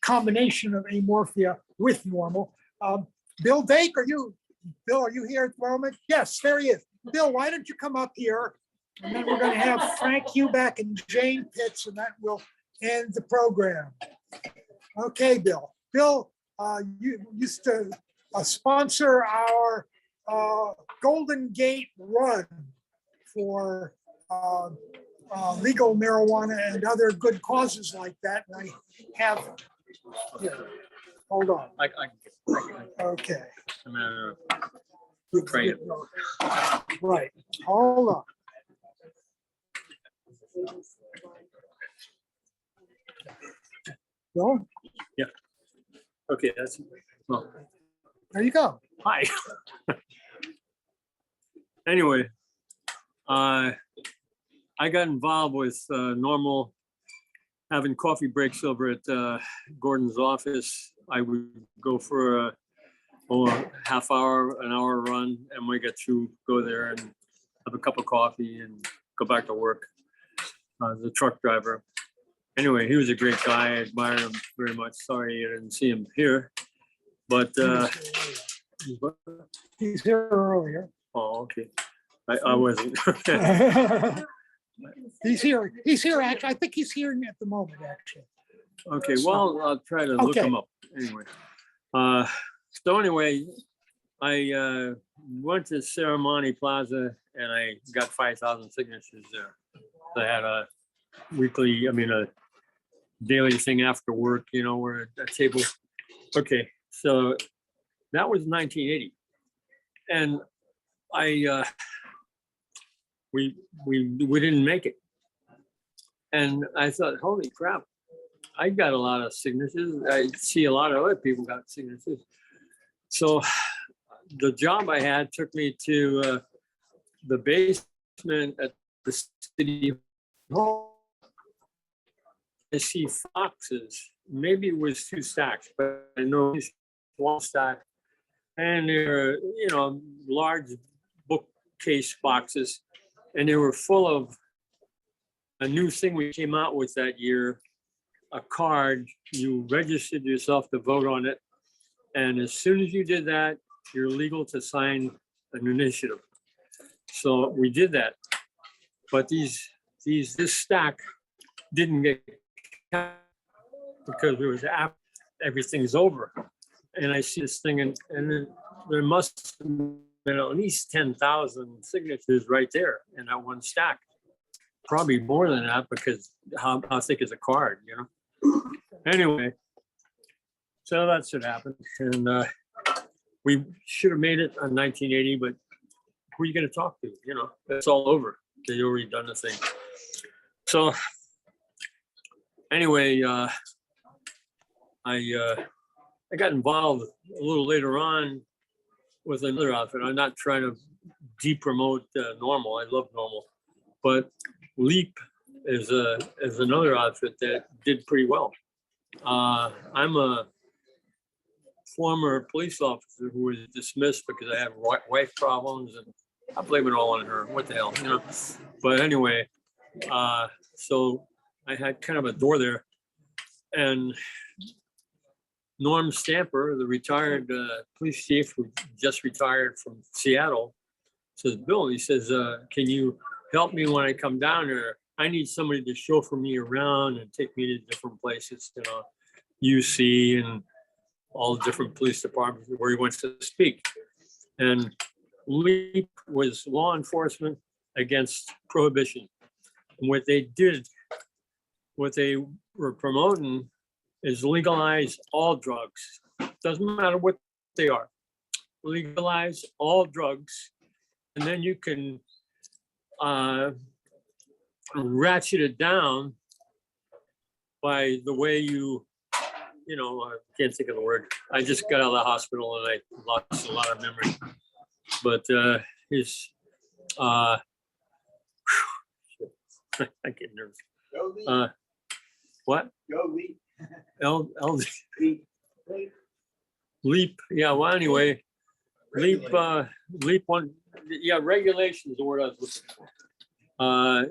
combination of amorphia with normal. Bill Dake, are you here at the moment? Yes, there he is. Bill, why don't you come up here? And then we're going to have Frank Huback and Jane Pitts, and that will end the program. Okay, Bill. Bill, you used to sponsor our Golden Gate run for legal marijuana and other good causes like that. And I have, here, hold on. Okay. It's a matter of praying. Right, hold on. Bill, Yeah. Okay, well, there you go. hi. Anyway, I got involved with Normal, having coffee breaks over at Gordon's office. I would go for a half hour, an hour run, and when I get through, go there and have a cup of coffee and go back to work as a truck driver. Anyway, he was a great guy. I admire him very much. Sorry you didn't see him here, but He's here earlier. oh, okay. I wasn't. He's here. He's here, actually. I think he's here at the moment, actually. Okay, well, I'll try to look Okay. him up anyway. So anyway, I went to Ceremony Plaza and I got 5,000 signatures there. I had a daily thing after work, we're at a table. Okay, so that was 1980. And we didn't make it. And I thought, holy crap, I got a lot of signatures. I see a lot of other people got signatures. So the job I had took me to the basement at the city hall. I see foxes. Maybe it was 2 stacks, but I know it's 1 stack. And they're, large bookcase boxes. And they were full of a new thing we came out with that year, a card. You registered yourself to vote on it. And as soon as you did that, you're legal to sign an initiative. So we did that. But this stack didn't get counted because it was after everything's over. And I see this thing and then there must have been at least 10,000 signatures right there in that 1 stack. Probably more than that because how thick is a card, Anyway, so that should happen. And we should have made it on 1980, but who are you going to talk to? It's all over. They already done the thing. So anyway, I got involved a little later on with another outfit. I'm not trying to de-promote Normal. I love Normal, but Leap is another outfit that did pretty well. I'm a former police officer who was dismissed because I had wife problems, and I blame it all on her. What the hell, But anyway, so I had kind of a door there. And Norm Stamper, the retired police chief who just retired from Seattle, says, Bill, he says, can you help me when I come down there? I need somebody to chauffeur me around and take me to different places, you know, UC and all the different police departments where he wants to speak. And LEAP was law enforcement against prohibition. And what they did, what they were promoting is legalize all drugs. Doesn't matter what they are. Legalize all drugs. And then you can ratchet it down by the way you know, I can't think of the word. I just got out of the hospital and I lost a lot of memory. But his, I get nervous. What? Go Leap. Leap. Yeah. Well, anyway, Leap. Leap one. Yeah, regulation is the word I was looking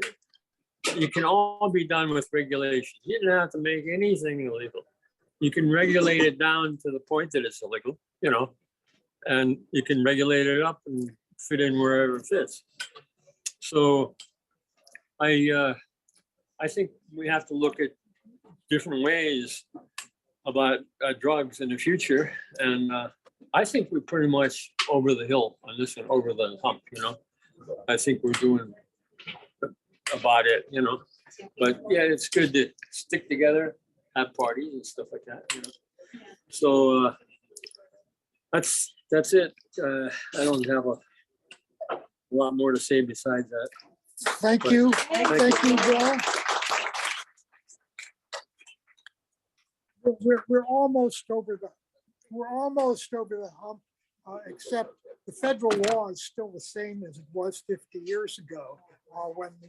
for. You can all be done with regulation. You don't have to make anything illegal. You can regulate it down to the point that it's illegal, you know, and you can regulate it up and fit in wherever it fits. So I think we have to look at different ways about drugs in the future. And I think we're pretty much over the hill on this one, over the hump, you know. I think we're doing about it, you know. But yeah, it's good to stick together, have parties and stuff like that, you know. So that's it. I don't have a lot more to say besides that. Thank But you. thank Thank you, Bill. We're almost over the hump, except the federal law is still the same as it was 50 years ago when the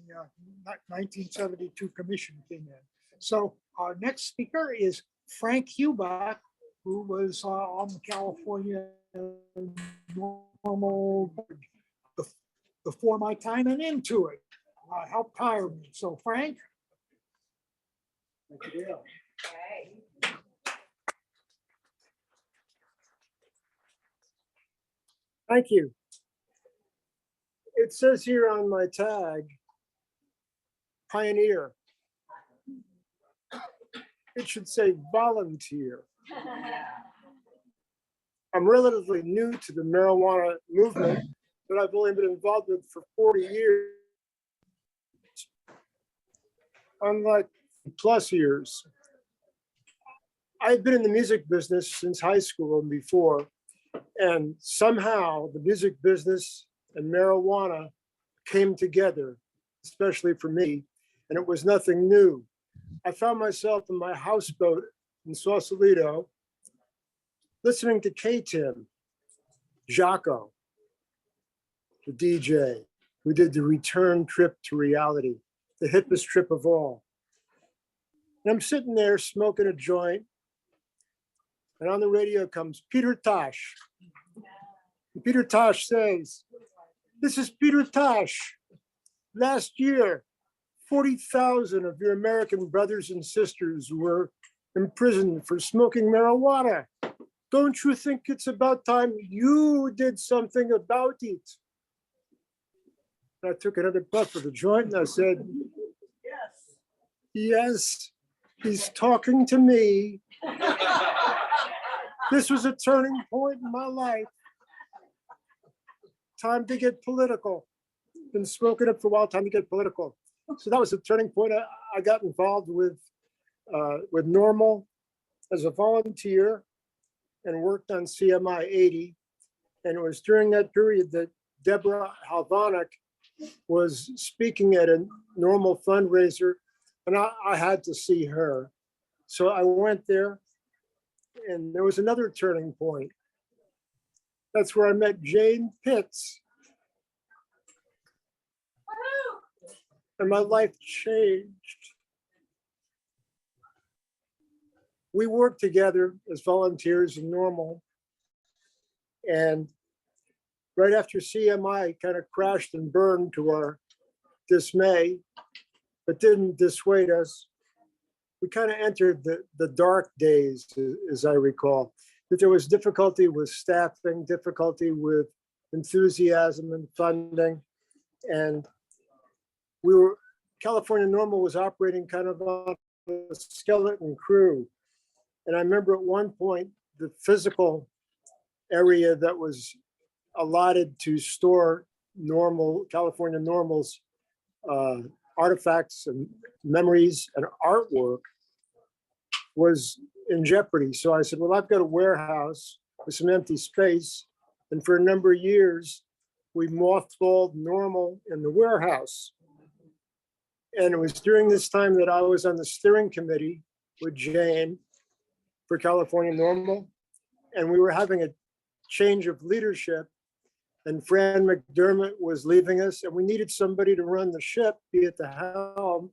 1972 commission came in. So our next speaker is Frank Hubach, who was on the California Normal before my time and into it. Helped hire me. So Frank. Thank you, Dale. Thank you. It says here on my tag, pioneer. It should say volunteer. I'm relatively new to the marijuana movement, but I've only been involved with it for 40 years. Unlike plus years. I've been in the music business since high school and before, and somehow the music business and marijuana came together, especially for me, and it was nothing new. I found myself in my houseboat in Sausalito, listening to K-Tim, Jaco, the DJ, who did the return trip to reality, the hippest trip of all. And I'm sitting there smoking a joint, and on the radio comes Peter Tosh. And Peter Tosh says, "This is Peter Tosh. Last year, 40,000 of your American brothers and sisters were imprisoned for smoking marijuana. Don't you think it's about time you did something about it?" And I took another puff of the joint and I said, yes, he's talking to me. This was a turning point in my life. Time to get political. Been smoking it for a while, time to get political. So that was a turning point. I got involved with Normal as a volunteer and worked on CMI 80. And it was during that period that Deborah Halvonik was speaking at a Normal fundraiser, and I had to see her. So I went there, and there was another turning point. That's where I met Jane Pitts. And my life changed. We worked together as volunteers in Normal. And right after CMI kind of crashed and burned to our dismay, but didn't dissuade us. we kind of entered the dark days, as I recall, that there was difficulty with staffing, difficulty with enthusiasm and funding. And California Normal was operating kind of on a skeleton crew. And I remember at one point, the physical area that was allotted to store California Normal's artifacts and memories and artwork was in jeopardy. So I said, well, I've got a warehouse with some empty space. And for a number of years, we mothballed Normal in the warehouse. And it was during this time that I was on the steering committee with Jane for California Normal. And we were having a change of leadership. And Fran McDermott was leaving us, and we needed somebody to run the ship, be at the helm.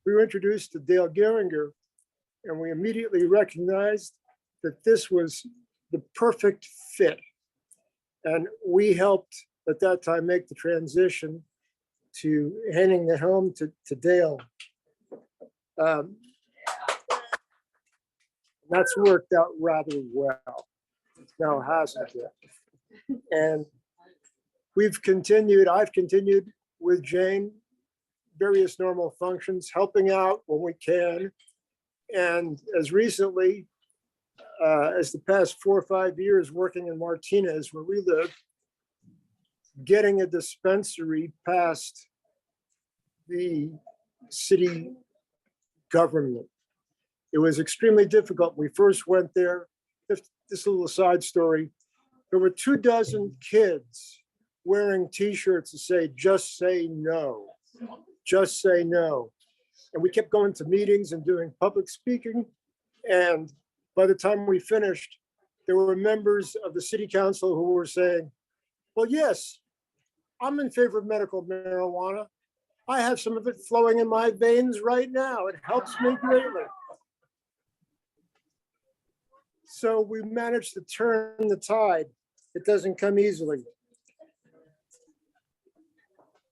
We were introduced to Dale Geringer, and we immediately recognized that this was the perfect fit. And we helped at that time make the transition to handing the helm to Dale. That's worked out rather well. Now, hasn't it? And I've continued with Jane, various Normal functions, helping out when we can. And as recently as the past 4 or 5 years working in Martinez, where we live, getting a dispensary past the city government. It was extremely difficult. We first went there. This little side story. There were 24 kids wearing t-shirts that say, just say no, just say no. And we kept going to meetings and doing public speaking. And by the time we finished, there were members of the city council who were saying, well, yes, I'm in favor of medical marijuana. I have some of it flowing in my veins right now. It helps me greatly. So we managed to turn the tide. It doesn't come easily.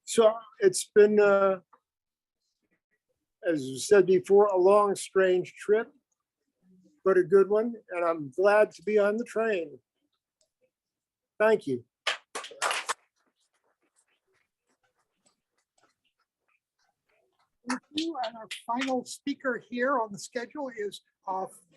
So it's been, as you said before, a long, strange trip, but a good one. And I'm glad to be on the train. Thank you. Thank you. And our final speaker here on the schedule is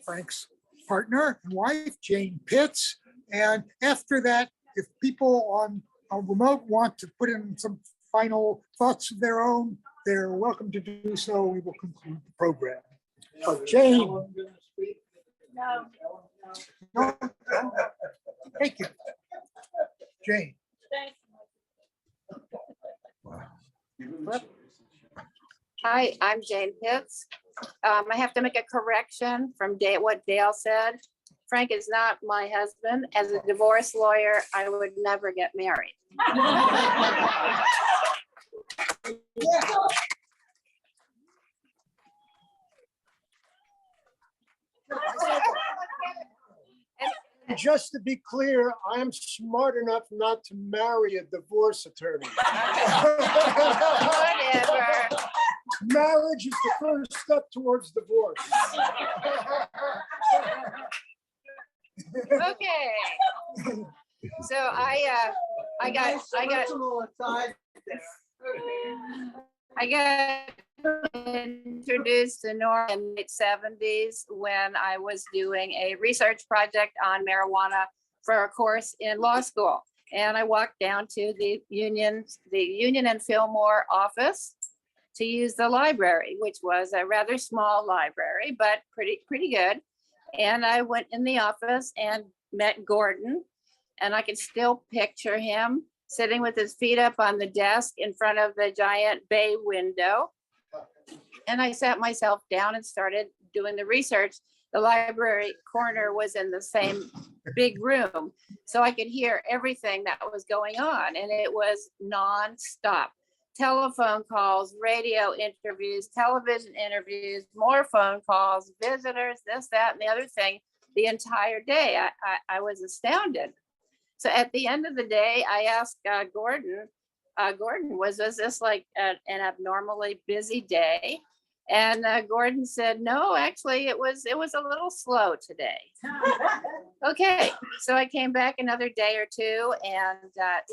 Frank's partner and wife, Jane Pitts. And after that, if people on remote want to put in some final thoughts of their own, they're welcome to do so. We will conclude the program. Jane. No. No. Thank you. Jane. Hi, I'm Jane Pitts. I have to make a correction from what Dale said. Frank is not my husband. As a divorce lawyer, I would never get married. Just to be clear, I'm smart enough not to marry a divorce attorney. Whatever. Marriage is the first step towards divorce. Okay. So I got introduced to Nora in the 70s when I was doing a research project on marijuana for a course in law school. And I walked down to the Union and Fillmore office to use the library, which was a rather small library, but pretty good. And I went in the office and met Gordon, and I could still picture him sitting with his feet up on the desk in front of the giant bay window. And I sat myself down and started doing the research. The library corner was in the same big room, so I could hear everything that was going on, and it was nonstop. Telephone calls, radio interviews, television interviews, more phone calls, visitors, this, that, and the other thing, the entire day. I was astounded. So at the end of the day, I asked Gordon, was this like an abnormally busy day? And Gordon said, no, actually, it was a little slow today. Okay, so I came back another day or two and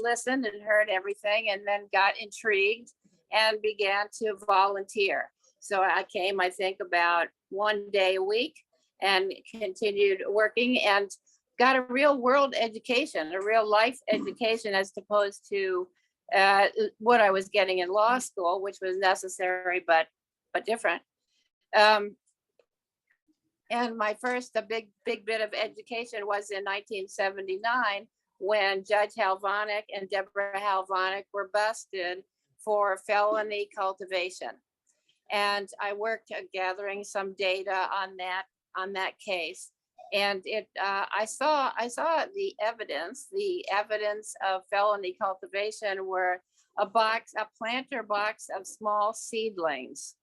listened and heard everything, and then got intrigued and began to volunteer. So I came, I think, about 1 day a week and continued working and got a real world education, a real life education, as opposed to what I was getting in law school, which was necessary, but different. And my first, a big bit of education was in 1979, when Judge Halvonik and Deborah Halvonik were busted for felony cultivation. And I worked gathering some data on that case. And I saw the evidence of felony cultivation were a planter box of small seedlings.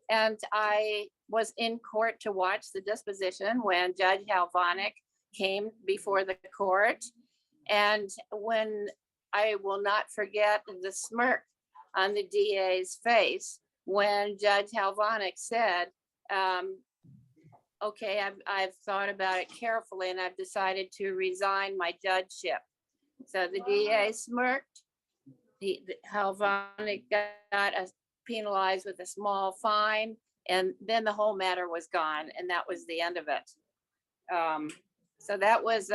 And I was in court to watch the disposition when Judge Halvonik came before the court. And when I will not forget the smirk on the DA's face when Judge Halvonik said, okay, I've thought about it carefully and I've decided to resign my judgeship. So the DA smirked. Halvonik got penalized with a small fine, and then the whole matter was gone, and that was the end of it. So that was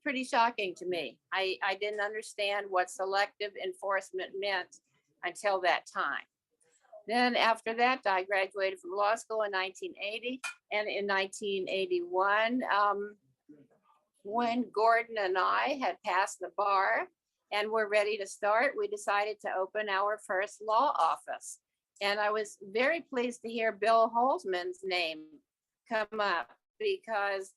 pretty shocking to me. I didn't understand what selective enforcement meant until that time. Then after that, I graduated from law school in 1980, and in 1981, when Gordon and I had passed the bar and were ready to start, we decided to open our first law office. And I was very pleased to hear Bill Holzman's name come up, because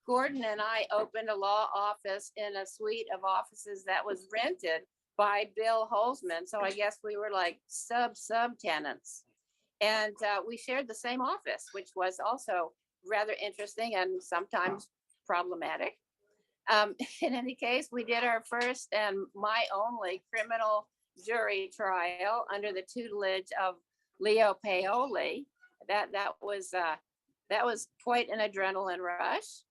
Gordon and I opened a law office in a suite of offices that was rented by Bill Holzman. So I guess we were like sub tenants. And we shared the same office, which was also rather interesting and sometimes problematic. In any case, we did our first and my only criminal jury trial under the tutelage of Leo Paoli. That was quite an adrenaline rush.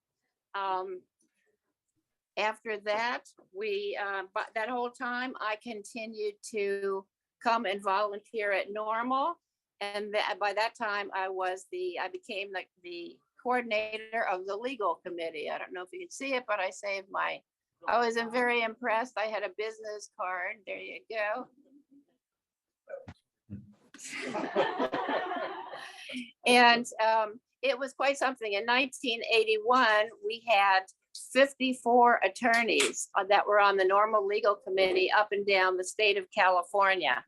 After that, but that whole time I continued to come and volunteer at Normal, and by that time I became the coordinator of the legal committee. I don't know if you can see it, but I was very impressed. I had a business card. There you go. And it was quite something. In 1981, we had 54 attorneys that were on the Normal Legal Committee up and down the state of California.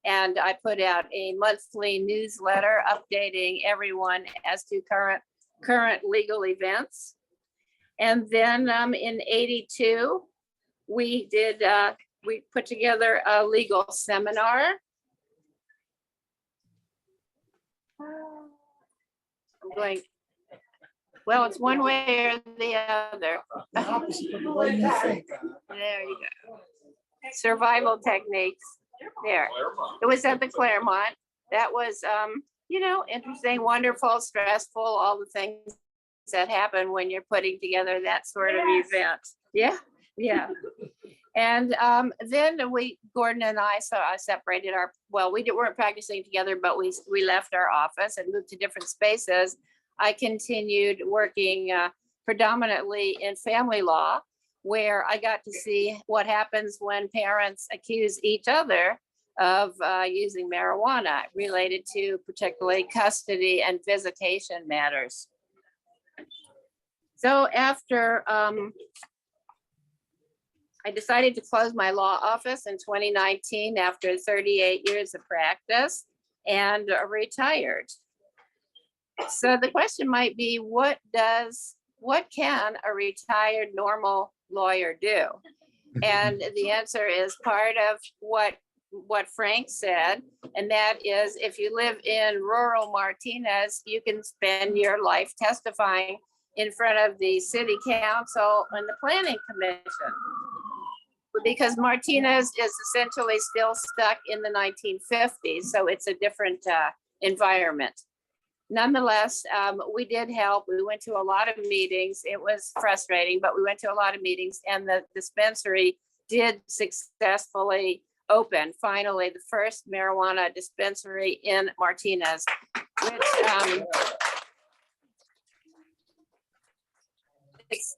And I put out a monthly newsletter updating everyone as to current legal events. And then in 82, we put together a legal seminar. I'm going, well, it's one way or the other. There you go. Survival techniques. There. It was at the Claremont. That was, interesting, wonderful, stressful, all the things that happen when you're putting together that sort of event. Yeah. And then Gordon and I separated we weren't practicing together, but we left our office and moved to different spaces. I continued working predominantly in family law, where I got to see what happens when parents accuse each other of using marijuana related to particularly custody and visitation matters. So after I decided to close my law office in 2019 after 38 years of practice and retired. So the question might be, what can a retired Normal lawyer do? And the answer is part of what Frank said, and that is, if you live in rural Martinez, you can spend your life testifying in front of the city council and the planning commission, because Martinez is essentially still stuck in the 1950s. So it's a different environment. Nonetheless, we did help. We went to a lot of meetings. It was frustrating, but we went to a lot of meetings, and the dispensary did successfully open, finally, the first marijuana dispensary in Martinez, which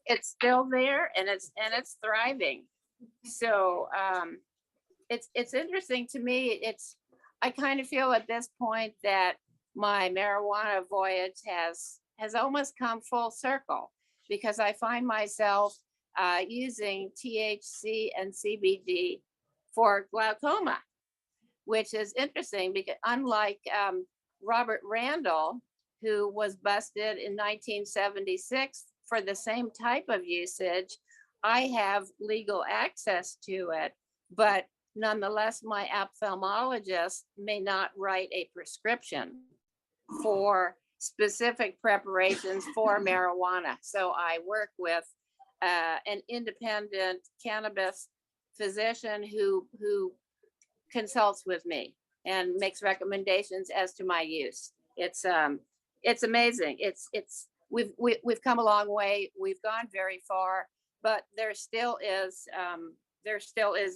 it's still there, and it's thriving. So it's interesting to me. I kind of feel at this point that my marijuana voyage has almost come full circle, because I find myself using THC and CBD for glaucoma, which is interesting because unlike Robert Randall, who was busted in 1976 for the same type of usage, I have legal access to it, but nonetheless, my ophthalmologist may not write a prescription for specific preparations for marijuana. So I work with an independent cannabis physician who consults with me and makes recommendations as to my use. It's amazing. We've come a long way. We've gone very far, but there still is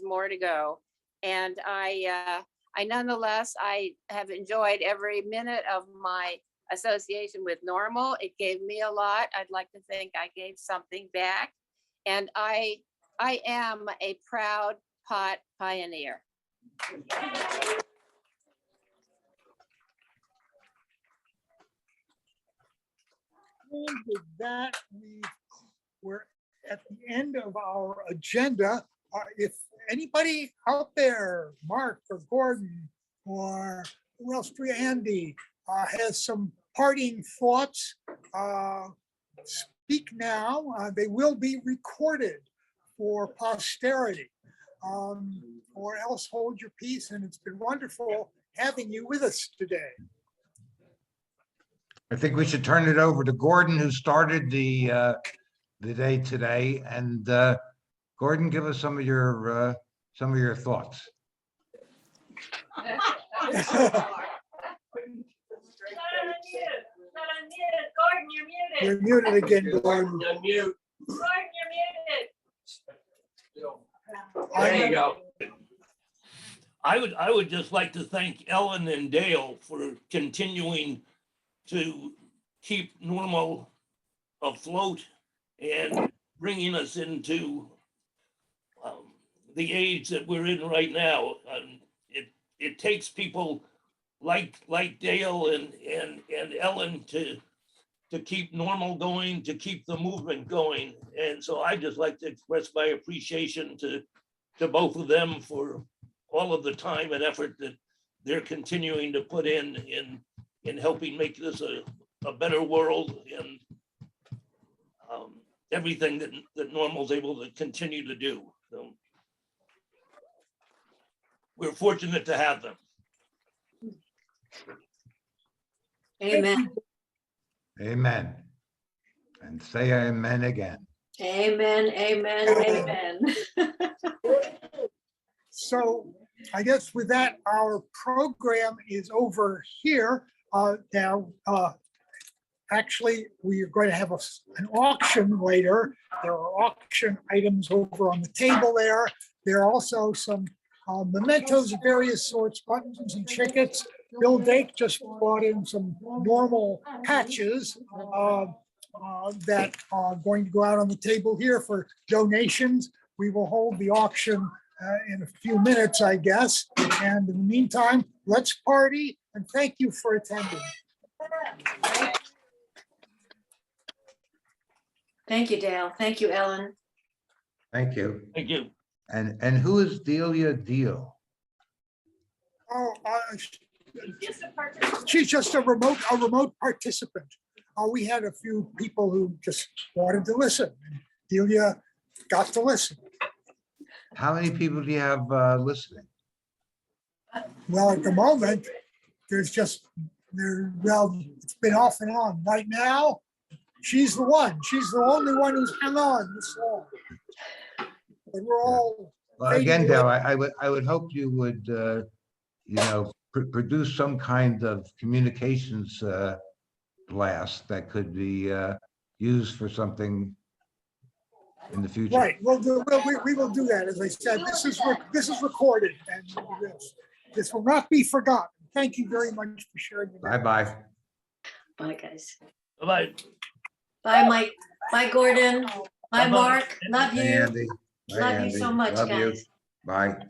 more to go. And I nonetheless, I have enjoyed every minute of my association with NORML. It gave me a lot. I'd like to think I gave something back. And I am a proud pot pioneer. And with that, we're at the end of our agenda. If anybody out there, Mark or Gordon or who else, Andy, has some parting thoughts, speak now. They will be recorded for posterity, or else hold your peace. And it's been wonderful having you with us today. I think we should turn it over to Gordon, who started the day today. And Gordon, give us some of your thoughts. Gordon, you're muted. You're muted again, Gordon. Unmute. Gordon, you're muted. There you go. I would just like to thank Ellen and Dale for continuing to keep NORML afloat and bringing us into the age that we're in right now. It takes people like Dale and Ellen to keep NORML going, to keep the movement going. And so I just like to express my appreciation to both of them for all of the time and effort that they're continuing to put in helping make this a better world, and everything that NORML's able to continue to do. So we're fortunate to have them. Amen. Amen. And say amen again. Amen, amen, amen. So I guess with that, our program is over here. Now, actually, we are going to have an auction later. There are auction items over on the table there. There are also some mementos of various sorts, buttons and tickets. Bill Dake just brought in some NORML patches that are going to go out on the table here for donations. We will hold the auction in a few minutes, I guess. And in the meantime, let's party, and thank you for attending. Thank you, Dale. Thank you, Ellen. Thank you. Thank you. And who is Delia Deal? Oh, she's just a remote participant. We had a few people who just wanted to listen. Delia got to listen. How many people do you have listening? Well, at the moment, it's been off and on. Right now, she's the one. She's the only one who's hung on this long. But we're all. Well, again, Dale, I would hope you would, produce some kind of communications blast that could be used for something in the future. Right, we will do that. As I said, this is recorded and this will not be forgotten. Thank you very much for sharing. your Bye-bye. Bye, guys. Bye-bye. Bye, Mike. Bye, Gordon. Bye, Bye-bye. Mark. Love Bye, you. Andy. Bye, Love you Andy. so much, Love you. guys. Bye.